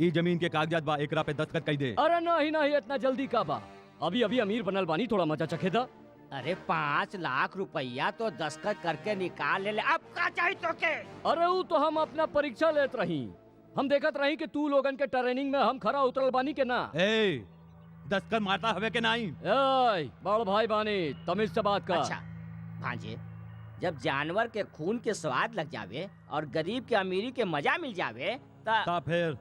ई जमीन के कागजात बा, एकरा पे दस्तखत कई दे। अरे नहीं इतना जल्दी का बा? अभी अभी अमीर बनल बानी, थोड़ा मजा चखे दा। अरे 5 लाख रुपया तो दस्तखत करके निकाल ले। अब का चाहिए तो के? अरे ऊ तो हम अपना परीक्षा लेत रही। हम देखत रही कि तू लोगन के ट्रेनिंग में हम खरा उतरल बानी के ना। ए, दस्तखत मारता हवे के नहीं? ए, बड़ भाई बानी, तमीज से बात कर। अच्छा भांजे, जब जानवर के खून के स्वाद लग जावे और गरीब के अमीरी के मजा मिल जावे ता फिर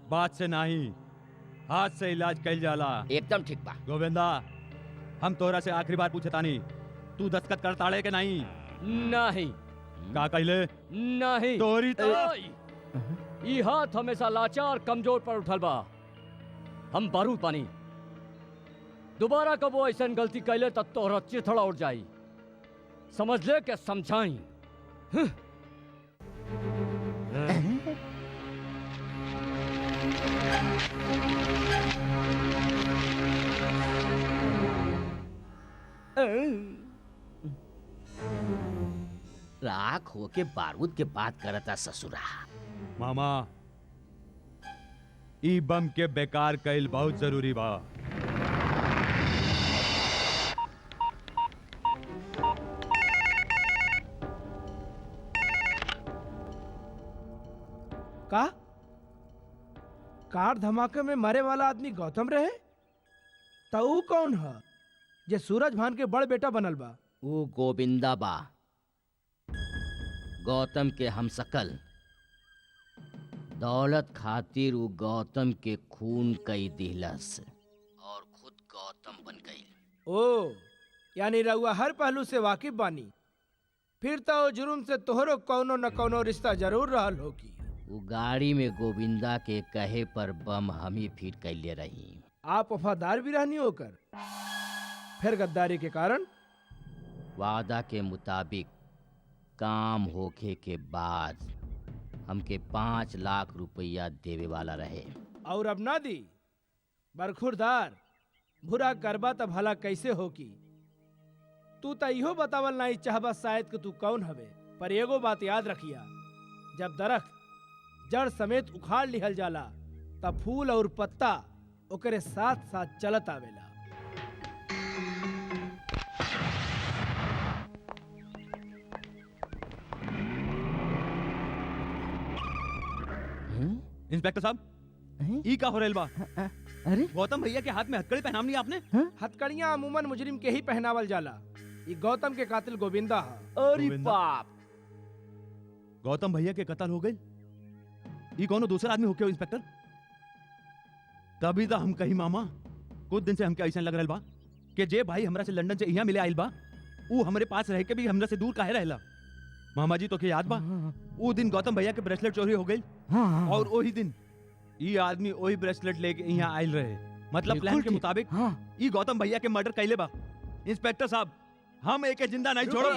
बात से नहीं, हाथ से इलाज कइल जाला। एकदम ठीक बा। गोविंदा, हम तोरा से आखिरी बार पूछे तानी, तू दस्तखत करताड़े के नहीं? नहीं। का कहले? नहीं। तोरी तो ई हाथ हमेशा लाचार कमजोर पर उठल बा। हम बारूद पानी, दोबारा कब वो ऐसा गलती कैले तब तोहरा चिथड़ा उठ जाई। समझ ले के समझाई। राख होके बारूद के बात करता ससुरा। मामा, ई बम के बेकार कइल बहुत जरूरी बा। का कार धमाके में मरे वाला आदमी गौतम रहे? तो ऊ कौन है जे सूरज भान के बड़ बेटा बनल बा? वो गोविंदा बा, गौतम के हमशक्ल। दौलत खातिर वो गौतम के खून कई दिलस और खुद गौतम बन गई। ओ, यानी रउआ हर पहलू से वाकिफ बानी। फिर तो वो जुर्म से तोहरो कौनो न कौनो रिश्ता जरूर रहल होगी। वो गाड़ी में गोविंदा के कहे पर बम हम ही फिट कैले रही। आप वफादार भी रहनी होकर फिर गद्दारी के कारण? वादा के मुताबिक काम होखे के बाद हमके 5 लाख रुपया देवे वाला रहे। और अब ना दी? बरखुरदार, बुरा करबा तब भला कैसे होगी? तू तो इहो बतावल नहीं चाहबा शायद कि तू कौन हवे। पर एगो बात याद रखिया, जब दरख्त जड़ समेत उखाड़ लिहल जाला तब फूल और पत्ता ओकरे साथ साथ चलत आवेला। इंस्पेक्टर साहब, ई का हो रेल बा? अरे गौतम भैया के हाथ में हथकड़ी पहनाम नहीं आपने? हथकड़ियां अमूमन मुजरिम के ही पहनावल जाला। ये गौतम के कातिल गोविंदा है। अरे गोविंदा? बाप, गौतम भैया के कत्ल हो गई? ई कौनो दूसरा आदमी होके हो इंस्पेक्टर? तभी तो हम कही मामा, कुछ दिन से हमके ऐसा लग रहल बा कि जे भाई हमरा से लंदन से यहाँ मिले आइल बा, ऊ हमरे पास रह के भी हमरा से दूर काहे रहेला? मामा जी तो के याद बा, वो दिन गौतम भैया के ब्रेसलेट चोरी हो गई और वही दिन ये आदमी वही ब्रेसलेट लेके यहाँ आयल रहे। मतलब प्लान के मुताबिक ये गौतम भैया के मर्डर कैले बा। इंस्पेक्टर साहब, हम एक जिंदा नहीं छोड़ो।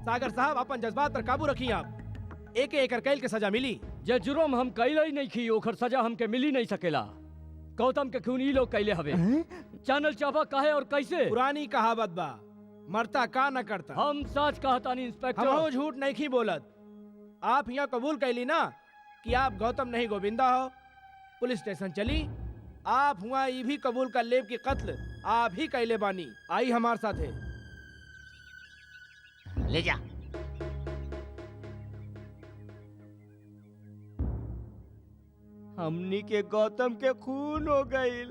सागर साहब, अपन जज्बात पर काबू रखिए। आप एक एक कैल के सजा मिली। जे जुर्म हम कैले ही नहीं की, ओकर सजा हमके मिली नहीं सकेला। गौतम के खून ई लोग कैले हवे। जानल चाहबा काहे और कैसे? पुरानी कहावत बा, मरता का न करता। हम सच कहता नहीं इंस्पेक्टर। हम झूठ नहीं की बोलत। आप यहाँ कबूल कैली ना कि आप गौतम नहीं गोविंदा हो। पुलिस स्टेशन चली, आप हुआ ये भी कबूल कर लेब कि कत्ल आप ही कैले बानी। आई हमारे साथ है। ले जा। हमनी के गौतम के खून हो गई।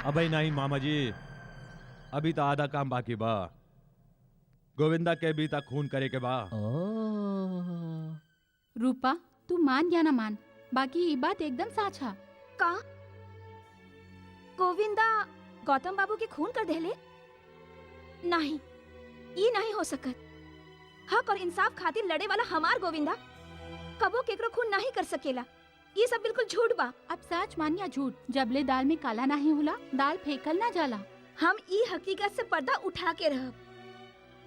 अबे नहीं मामा जी, अभी तो आधा काम बाकी बा। गोविंदा के भी तक खून करे के बा। रूपा, तू मान या ना मान, बाकी ये बात एकदम सच है। का गोविंदा गौतम बाबू के खून कर देले? नहीं, ये नहीं हो सकत। हक और इंसाफ खातिर लड़े वाला हमार गोविंदा कबो केकरो खून नहीं कर सकेला। ये सब बिल्कुल झूठ बा। अब सच मान या झूठ, जबले दाल में काला नहीं होला, दाल फेंकल ना जाला। हम ई हकीकत से पर्दा उठा के रहब,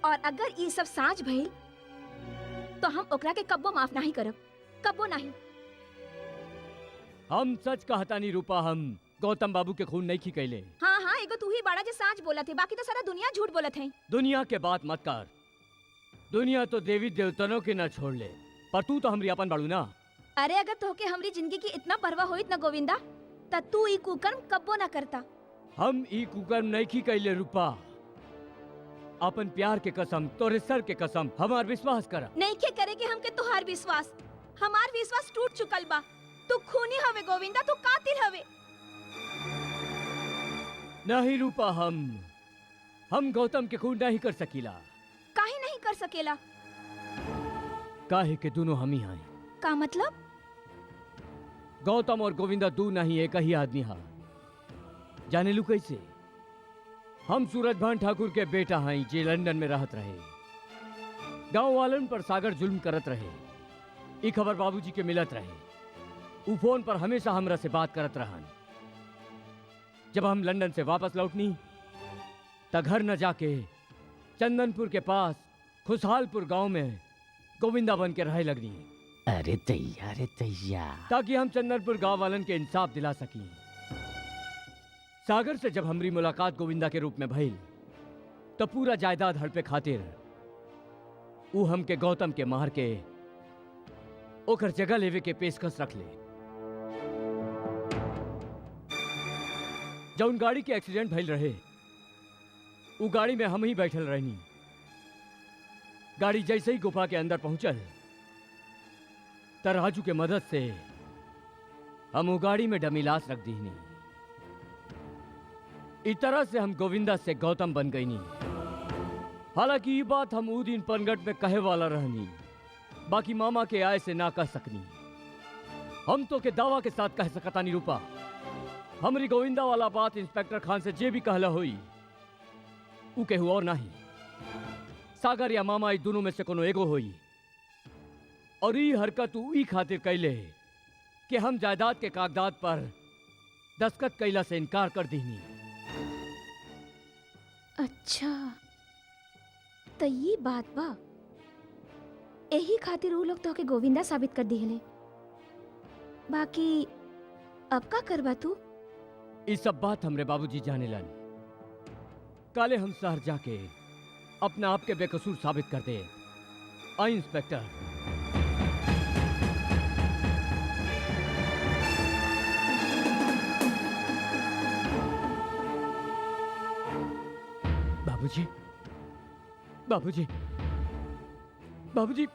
और अगर ये सब साँच भइल तो हम ओकरा के कब्बो माफ नहीं करब, कब्बो नहीं। हम सच कहता नहीं रूपा, हम गौतम बाबू के खून नहीं कैले। हाँ हाँ, एगो तू ही बड़ा जे साँच बोलत है, बाकी तो सारा दुनिया झूठ बोलत है। दुनिया के बात मत कर। दुनिया तो देवी देवतनों के न छोड़ ले, पर तू तो हमरी अपन बाड़ू ना। अरे अगर तोहके हमरी जिंदगी की इतना परवाह होइत ना गोविंदा, त तू ई कुकर्म कब्बो ना करता। हम ई कुकर्म नहीं कैले रूपा। अपन प्यार के कसम, तोरे सर के कसम, हमार विश्वास कर। नहीं के करे के हमके तोहार विश्वास, हमार विश्वास टूट चुकल बा। तू खूनी हवे गोविंदा, तू कातिल हवे। नहीं रूपा, हम गौतम के खून नहीं कर सकीला। काहे नहीं कर सकेला? काहे के दोनों हम ही हैं। का मतलब? गौतम और गोविंदा दू नहीं एक ही आदमी हा। जाने लू कैसे? हम सूरज भान ठाकुर के बेटा हैं जे लंदन में रहत रहे। गांव वालन पर सागर जुल्म करत रहे। ई खबर बाबूजी के मिलत रहे। उ फोन पर हमेशा हमरा से बात करत रहन। जब हम लंदन से वापस लौटनी त घर न जाके चंदनपुर के पास खुशहालपुर गांव में गोविंदा बन के रहे लगनी। अरे तैया ताकि हम चंदनपुर गांव वालन के इंसाफ दिला सकी। सागर से जब हमारी मुलाकात गोविंदा के रूप में भइल तो पूरा जायदाद हड़पे खातिर ऊ हमके गौतम के मार के ओकर जगह लेवे के पेशकश रख ले। जौन गाड़ी के एक्सीडेंट भइल रहे ऊ गाड़ी में हम ही बैठल रहनी। गाड़ी जैसे ही गुफा के अंदर पहुंचल तराजू के मदद से हम वो गाड़ी में डमी लाश रख दीनी। इस तरह से हम गोविंदा से गौतम बन गई नी। हालांकि ये बात हम ऊ दिन पनगट में कहे वाला रहनी, बाकी मामा के आय से ना कह सकनी। हम तो के दावा के साथ कह सकता नहीं रूपा, हमरी गोविंदा वाला बात इंस्पेक्टर खान से जे भी कहला हुई ऊ केहू और नहीं, सागर या मामा ई दोनों में से कोनो एगो हुई। और ई हरकत ऊ ई खातिर कैले कि हम जायदाद के कागजात पर दस्तखत कैला से इनकार कर दीनी। अच्छा, तो ये बात बा। यही खातिर ऊ लोग तो के गोविंदा साबित कर दिहले। बाकी अब का करबा तू? ई सब बात हमरे बाबूजी जाने लन। काले हम शहर जाके अपने आप के बेकसूर साबित कर दे। आई इंस्पेक्टर। बाबूजी, बाबूजी, बाबूजी,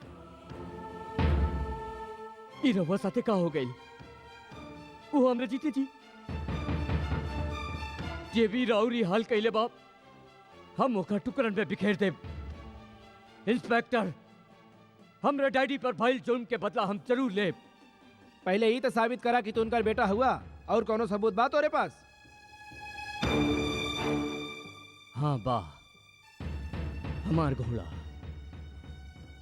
ई रउआ साथे का हो गई? वो हमरे जीते जी जे भी राउरी हाल कैले बाप, हम ओकर टुकड़न में बिखेर दे। इंस्पेक्टर, हमरे डैडी पर भइल जुर्म के बदला हम जरूर ले। पहले ही तो साबित करा कि तू उनका बेटा हुआ, और कोनो सबूत बात तोरे पास? हाँ बा, हमार घोड़ा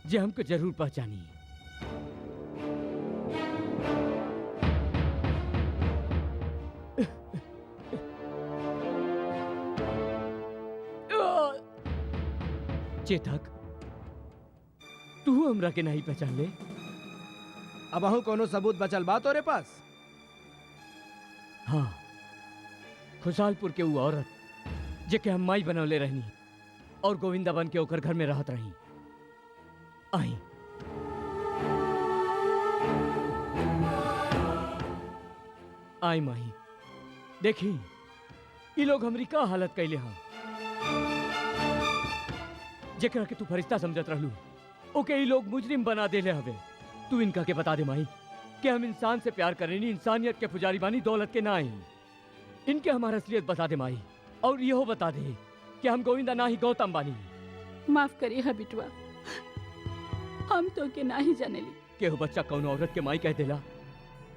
जे हमको जरूर पहचानी। चेतक, तू हमरा के नहीं पहचान ले? अब अहू कोनो सबूत बचल बा तोरे पास? हाँ, खुशहालपुर के वो औरत जे के हम माई बनौले रहनी और गोविंदा बन के ओकर घर में रहत रही। आई आई माई, देखी ये लोग हमरी का हालत कैले हाँ। जेकरा के तू फरिश्ता समझत रहलू, ओके ये लोग मुजरिम बना देले हवे। तू इनका के बता दे माई कि हम इंसान से प्यार करेनी, इंसानियत के पुजारी बानी, दौलत के ना। इनके हमारा असलियत बता दे माई, और यहो बता दे कि हम गोविंदा ना ही गौतम बानी। माफ करिए हा बिटवा, हम तो के ना ही जानेली। केहू बच्चा कौनो औरत के माई कह देला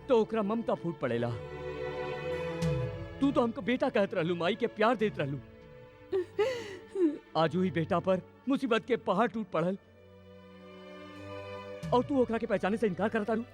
तो ओकरा ममता फूट पड़ेला। तू तो हमको बेटा कहत रहलू, माई के प्यार देत रहलू। आज ही बेटा पर मुसीबत के पहाड़ टूट पड़ल और तू ओकरा के पहचाने से इनकार करता रू।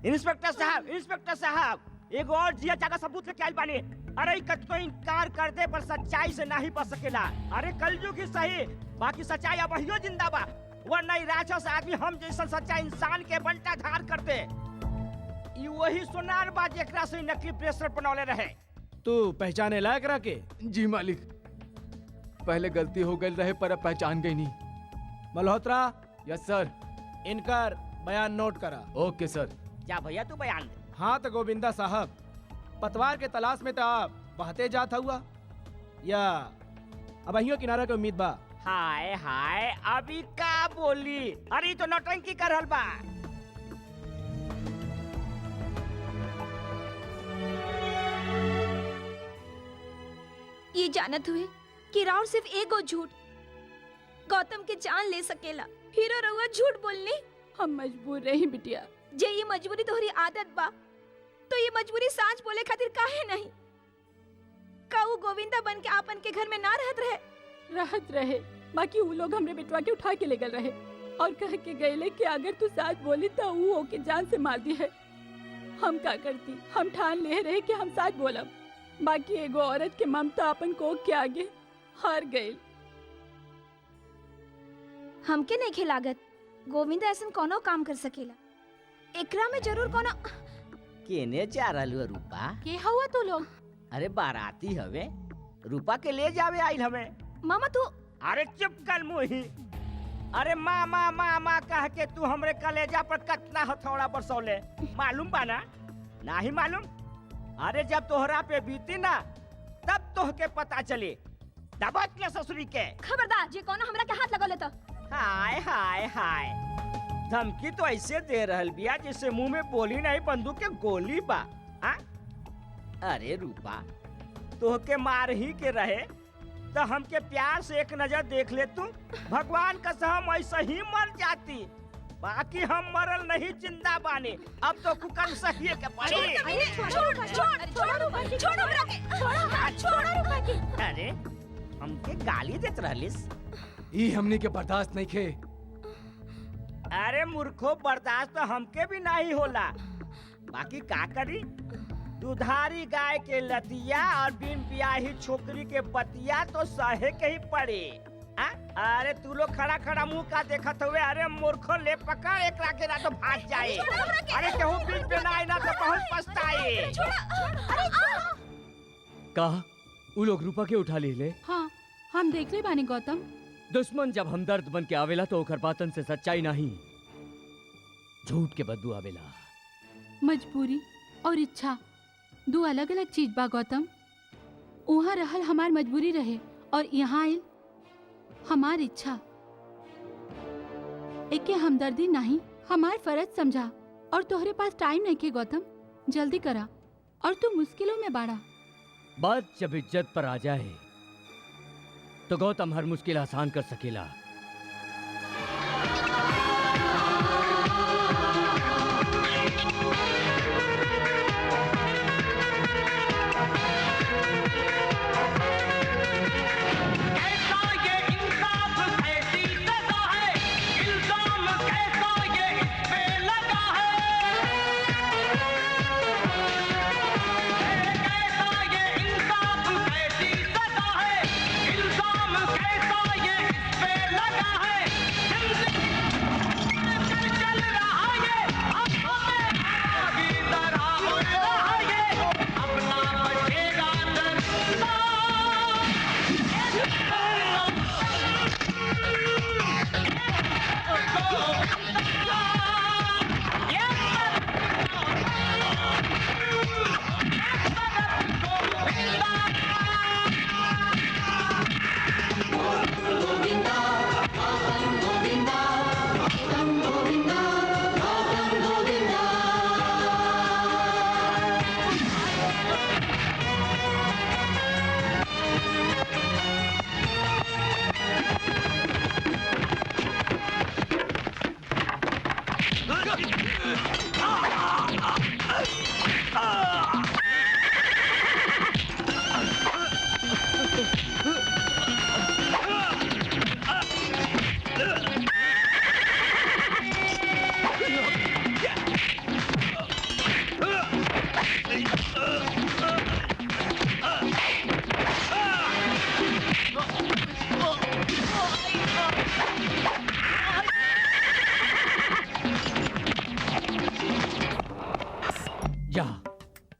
इंस्पेक्टर साहब, इंस्पेक्टर साहब, एक और जिया जागा सबूत लेके आइल बानी। अरे कतको इनकार कर दे पर सच्चाई से नहीं बच सकेला। अरे कलयुग ही सही, बाकी सच्चाई अब वही जिंदा बा। वरना ई राक्षस आदमी हम जैसा सच्चा इंसान के बंटा धार कर दे। ई वही सोनार बा जेकरा से नकली प्रेशर बनौले रहे। तू पहचाने लायक रह के? जी मालिक, पहले गलती हो गई रहे पर अब पहचान गई नहीं। मल्होत्रा, यस सर। इनकर बयान नोट करा। ओके सर। जा भैया तू बयान दे। हाँ तो गोविंदा साहब, पतवार के तलाश में तो आप बहते जात हुआ, या अब अहियो किनारा के उम्मीद बा? हाय हाय, अभी का बोली? अरे तो नौटंकी कर रहल बा। ये जानत हुए कि राउर सिर्फ एगो झूठ गौतम के जान ले सकेला, हीरो रहुआ झूठ बोलनी। हम मजबूर रही बिटिया। जे ये मजबूरी तोहरी आदत बा, तो ये मजबूरी सांच बोले खातिर काहे नहीं? का वो गोविंदा बन के आपन के घर में ना रहत रहे, बाकी वो लोग हमरे बिटवा के उठा के ले गए रहे और कह के गए कि अगर तू साथ बोली तो वो ओके जान से मार दी है। हम का करती? हम ठान ले रहे कि हम साथ बोलब, बाकी एगो औरत के ममता अपन को के आगे हार गई। हमके नहीं खिलागत गोविंदा ऐसा कोनो काम कर सकेला। एकरा में जरूर कोनो। केने जा रहलू रूपा? के हुआ तू लोग? अरे बाराती हवे, रूपा के ले जावे आइल हमें। मामा तू। अरे चुप कर मुही। अरे मामा मामा कह के तू हमरे कलेजा पर कितना हथौड़ा बरसौले, मालूम बा ना? नहीं मालूम? अरे जब तोहरा पे बीती ना तब तोहके पता चली। दबक ले ससुरी के। खबरदार, जे कोनो हमरा के हाथ लगौले तो। हाय हाय हाय, धमकी तो ऐसे दे रहल बिया जैसे मुंह में बोली नहीं बंदूक के गोली बा। आ? अरे रूपा, तोहके मार ही के रहे तो हमके प्यार से एक नजर देख ले तू। भगवान कसम ऐसे ही मर जाती, बाकी हम मरल नहीं, जिंदा बानी। अब तो कुकन सहिए के पड़ी। अरे हमके गाली देत रहलिस? ई हमनी के बर्दाश्त नहीं खे। अरे मूर्खो, बर्दाश्त तो हमके भी नहीं होला, बाकी का करी? दुधारी गाय के लतिया और बिन ब्याही छोकरी के बतिया तो सहे के ही पड़े। अरे तू लोग खड़ा खड़ा मुंह का देखत हुए। अरे मूर्खो ले पकड़ एक राके ना तो भाग जाए। अरे केहू बीच पे ना आए ना तो बहुत पछताए। कहा उ लोग रूपा के उठा ले। हाँ, हम देख ले बानी गौतम। दुश्मन जब हमदर्द बन के आवेला तो ओकर बातन से सच्चाई नहीं झूठ के बदबू आवेला। मजबूरी और इच्छा दो अलग अलग चीज बा गौतम। वहाँ रहल हमार मजबूरी रहे और यहाँ आइल हमार इच्छा। एके हमदर्दी नहीं हमार फर्ज समझा। और तोहरे पास टाइम नहीं के गौतम, जल्दी करा और तू मुश्किलों में बाड़ा। बात जब इज्जत पर आ जाए तो गौतम हर मुश्किल आसान कर सकेला।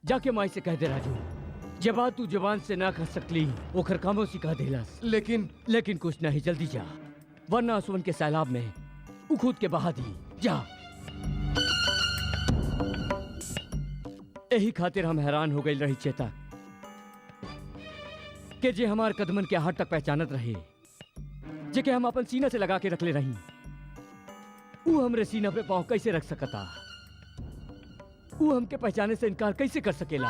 जाके माई से कह दे राजू, जब बात तू जबान से ना कह सकली ओकर कामों सिखा देलस। लेकिन कुछ नहीं, जल्दी जा वरना आंसुओं के सैलाब में उ खुद के बहा दी। जा। यही खातिर हम हैरान हो गई रही चेतक के जे हमार कदमन के हाथ तक पहचानत रहे, जे के हम अपन सीना से लगा के रख ले रही। उ हमरे सीना पे पांव कैसे रख सकता? उ हमके पहचाने से इनकार कैसे कर सकेला?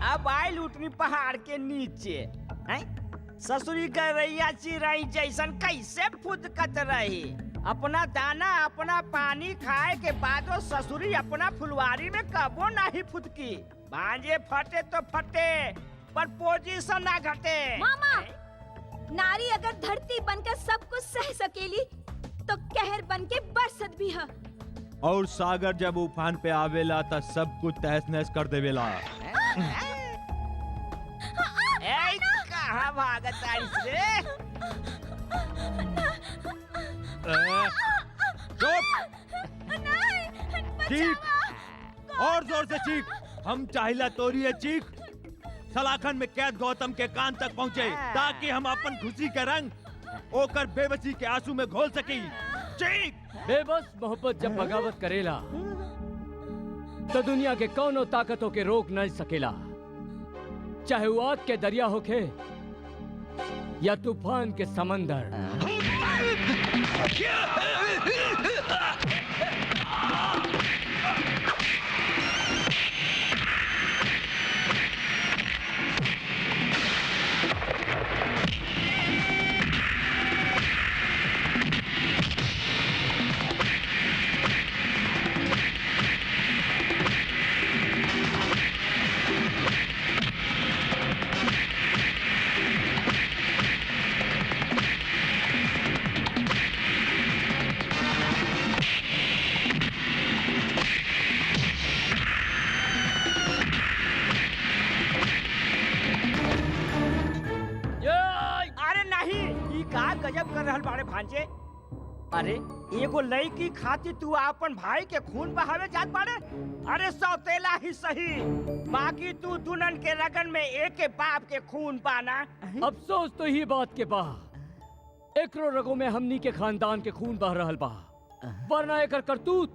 अब आइल उठनी पहाड़ के नीचे ससुरी गैया चिरई जैसन कैसे फुदकत रही। अपना दाना अपना पानी खाए के बादो ससुरी अपना फुलवारी में कबो नहीं फुदकी। भांजे फटे तो फटे पर पोजीशन ना घटे। मामा, नारी अगर धरती बनकर सब कुछ सह सकेली तो कहर बन के बरसत भी है। और सागर जब उफान पे आवेला त सब कुछ तहस नहस कर देवेला। कहाँ भागत रे? चीख और जोर से चीख। हम चाहिला तोरी है चीख सलाखन में कैद गौतम के कान तक पहुँचे ताकि हम अपन खुशी के रंग ओकर बेबसी के आंसू में घोल सकी। चीख। बेबस मोहब्बत जब बगावत करेला तो दुनिया के कौनो ताकतों के रोक नहीं सकेला, चाहे वो आग के दरिया होखे या तूफान के समंदर। अरे एगो लड़की खातिर तू अपन भाई के खून बहावे जात बाड़े? अरे सौतेला ही सही, बाकी तू दुल्हन के रगन में एक बाप के खून पाना। अफसोस तो ही बात के बा, एकरो रगों में हमनी के खानदान के खून बह रहल बा, वरना एकर करतूत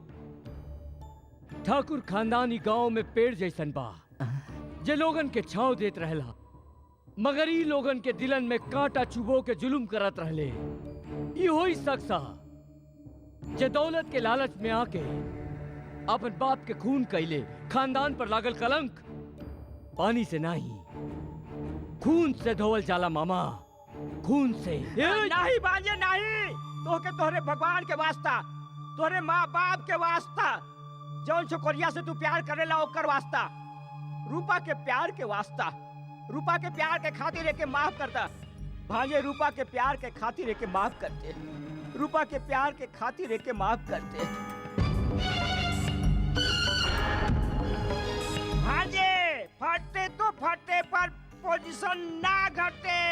ठाकुर खानदानी गांव में पेड़ जैसन बा, जे लोगन के छांव देत रहला, मगर ई लोगन के दिलन में कांटा चुबो के जुलुम करत रहले। ई होई शख्सा जे दौलत के लालच में आके अपन बाप के खून कैले, खानदान पर लागल कलंक पानी से नहीं खून से धोवल जाला मामा, खून से। नहीं बाजे नहीं, तोहके तोहरे भगवान के वास्ता, तोहरे माँ बाप के वास्ता, जौन छोकरिया से तू प्यार करेला ओकर वास्ता, रूपा के प्यार के वास्ता, रूपा के प्यार के खातिर एके माफ करता। भांजे रूपा के प्यार के खातिर एके माफ करते, रूपा के प्यार के खातिर एके माफ करते। भांजे फटे तो फटे पर पोजीशन ना घटे।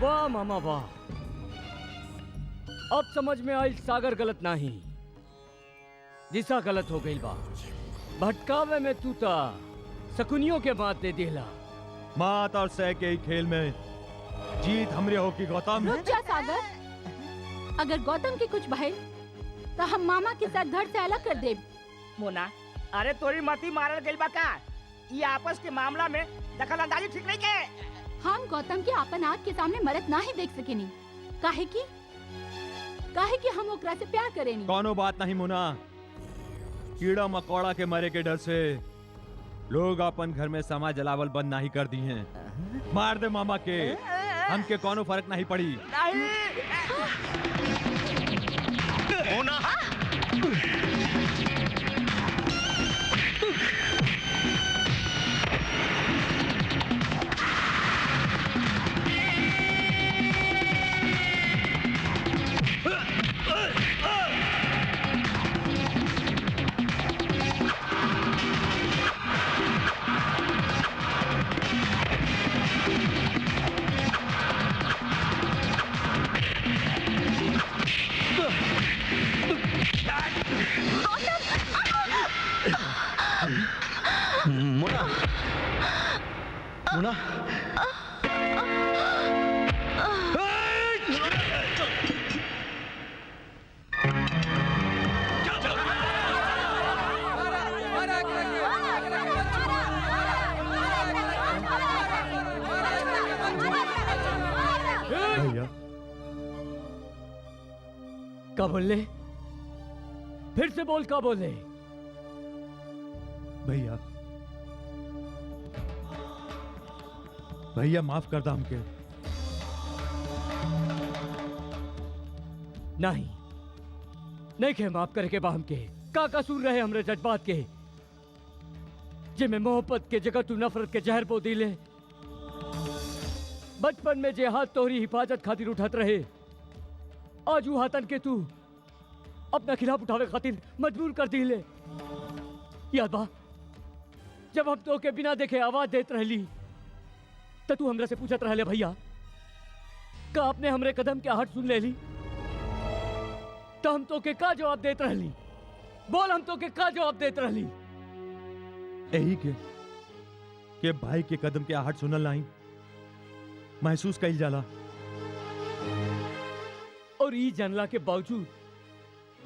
वाह मामा वाह, अब समझ में आई सागर गलत नहीं, दिशा गलत हो गई बा। भटकावे में तू ता शकुनियों के बात दे दिला। मात और सह के ही खेल में जीत हमरे हो की गौतम। रुक जा सागर, अगर गौतम की कुछ भइल तो हम मामा के साथ धड़ से अलग कर देब। मोना, अरे तोरी मती मारल गइल बा का? ये आपस के मामला में दखल अंदाजी ठीक नहीं के। हम गौतम के अपन आँख के सामने मरत ना ही देख सकेनी, काहे कि हम ओकरा से प्यार करेनी। कोनो बात नहीं मुना, कीड़ा मकोड़ा के मरे के डर से लोग अपन घर में समा जलावल बंद नहीं कर दी हैं। मार दे मामा के, हमके कोनो फर्क नहीं पड़ी। मुना, मुना, भैया क्या बोले? फिर से बोल, क्या बोले? भैया भैया माफ कर दा हमके। नहीं के माफ करके बा हमके। का कसूर रहे हमरे जज्बात के, जिमे मोहब्बत के जगह तू नफरत के जहर बो दिले। बचपन में जे हाथ तोहरी हिफाजत खातिर उठत रहे, आज वो हाथन के तू अपना खिलाफ उठावे खातिर मजबूर कर दिले। याद बा जब हम तो के बिना देखे आवाज देत रहली तो तू हमरा से पूछत रहले, भैया का आपने हमरे कदम के आहट सुन ले ली? तो हम तो के का जवाब देत रहली? बोल, हम तो के का जवाब देत रहली? यही के भाई के कदम के आहट सुनल नहीं, महसूस कइल जाला। और ई जानला के बावजूद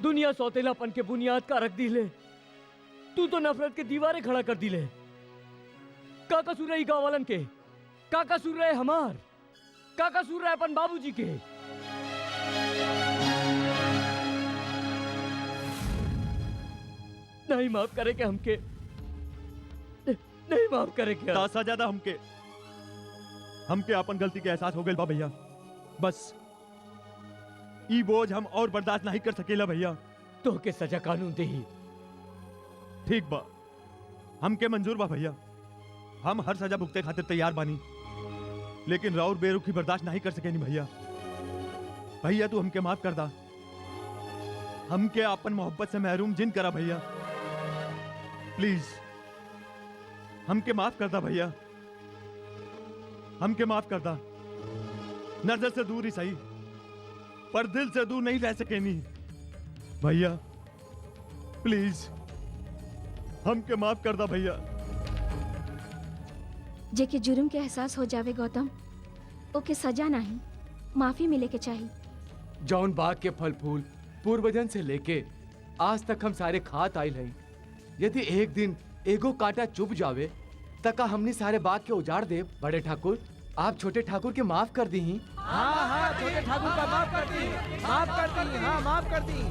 दुनिया सौतेलापन के बुनियाद का रख दिले, तू तो नफरत के दीवारे खड़ा कर दिले। का कसूर है ई गाँव वालन के? का कसूर है हमार? का कसूर है अपन बाबूजी के? नहीं माफ करे के हमके, नहीं माफ करे के। तासा ज्यादा हमके अपन गलती के एहसास हो गइल बा भैया। बस ई बोझ हम और बर्दाश्त नहीं कर सकेला भैया। तो के सजा कानून दे। ठीक बा, हमके मंजूर बा भैया। हम हर सजा भुगते खातिर तैयार बानी, लेकिन राउर बेरुखी बर्दाश्त नहीं कर सकेनी भैया। भैया तू हमके माफ कर दा, हमके अपन मोहब्बत से महरूम जिन करा भैया। प्लीज हमके माफ कर दा भैया, हमके माफ कर दा। नजर से दूर ही सही, पर दिल से दूर नहीं रह सके नहीं। भैया प्लीज हमके माफ कर दा भैया। जेके जुर्म के एहसास हो जावे गौतम, ओके सजा नहीं माफी मिले के चाहिए। जौन बाग के फल फूल पूर्वजन से लेके आज तक हम सारे खात आइल हई, यदि एक दिन एगो कांटा चुभ जावे तका हमनी सारे बाग के उजाड़ देव। बड़े ठाकुर, आप छोटे ठाकुर के माफ कर दी। हाँ हाँ, छोटे ठाकुर का माफ कर दी, माफ कर दी, हाँ माफ कर दी।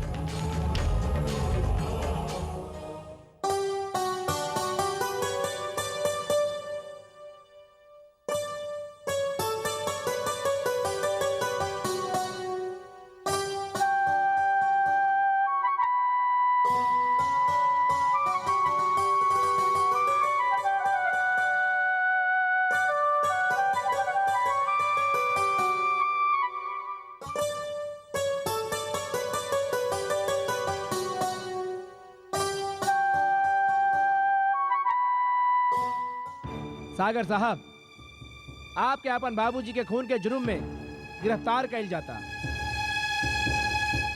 सागर साहब, आपके अपन बाबूजी के खून के जुर्म में गिरफ्तार कैल जाता।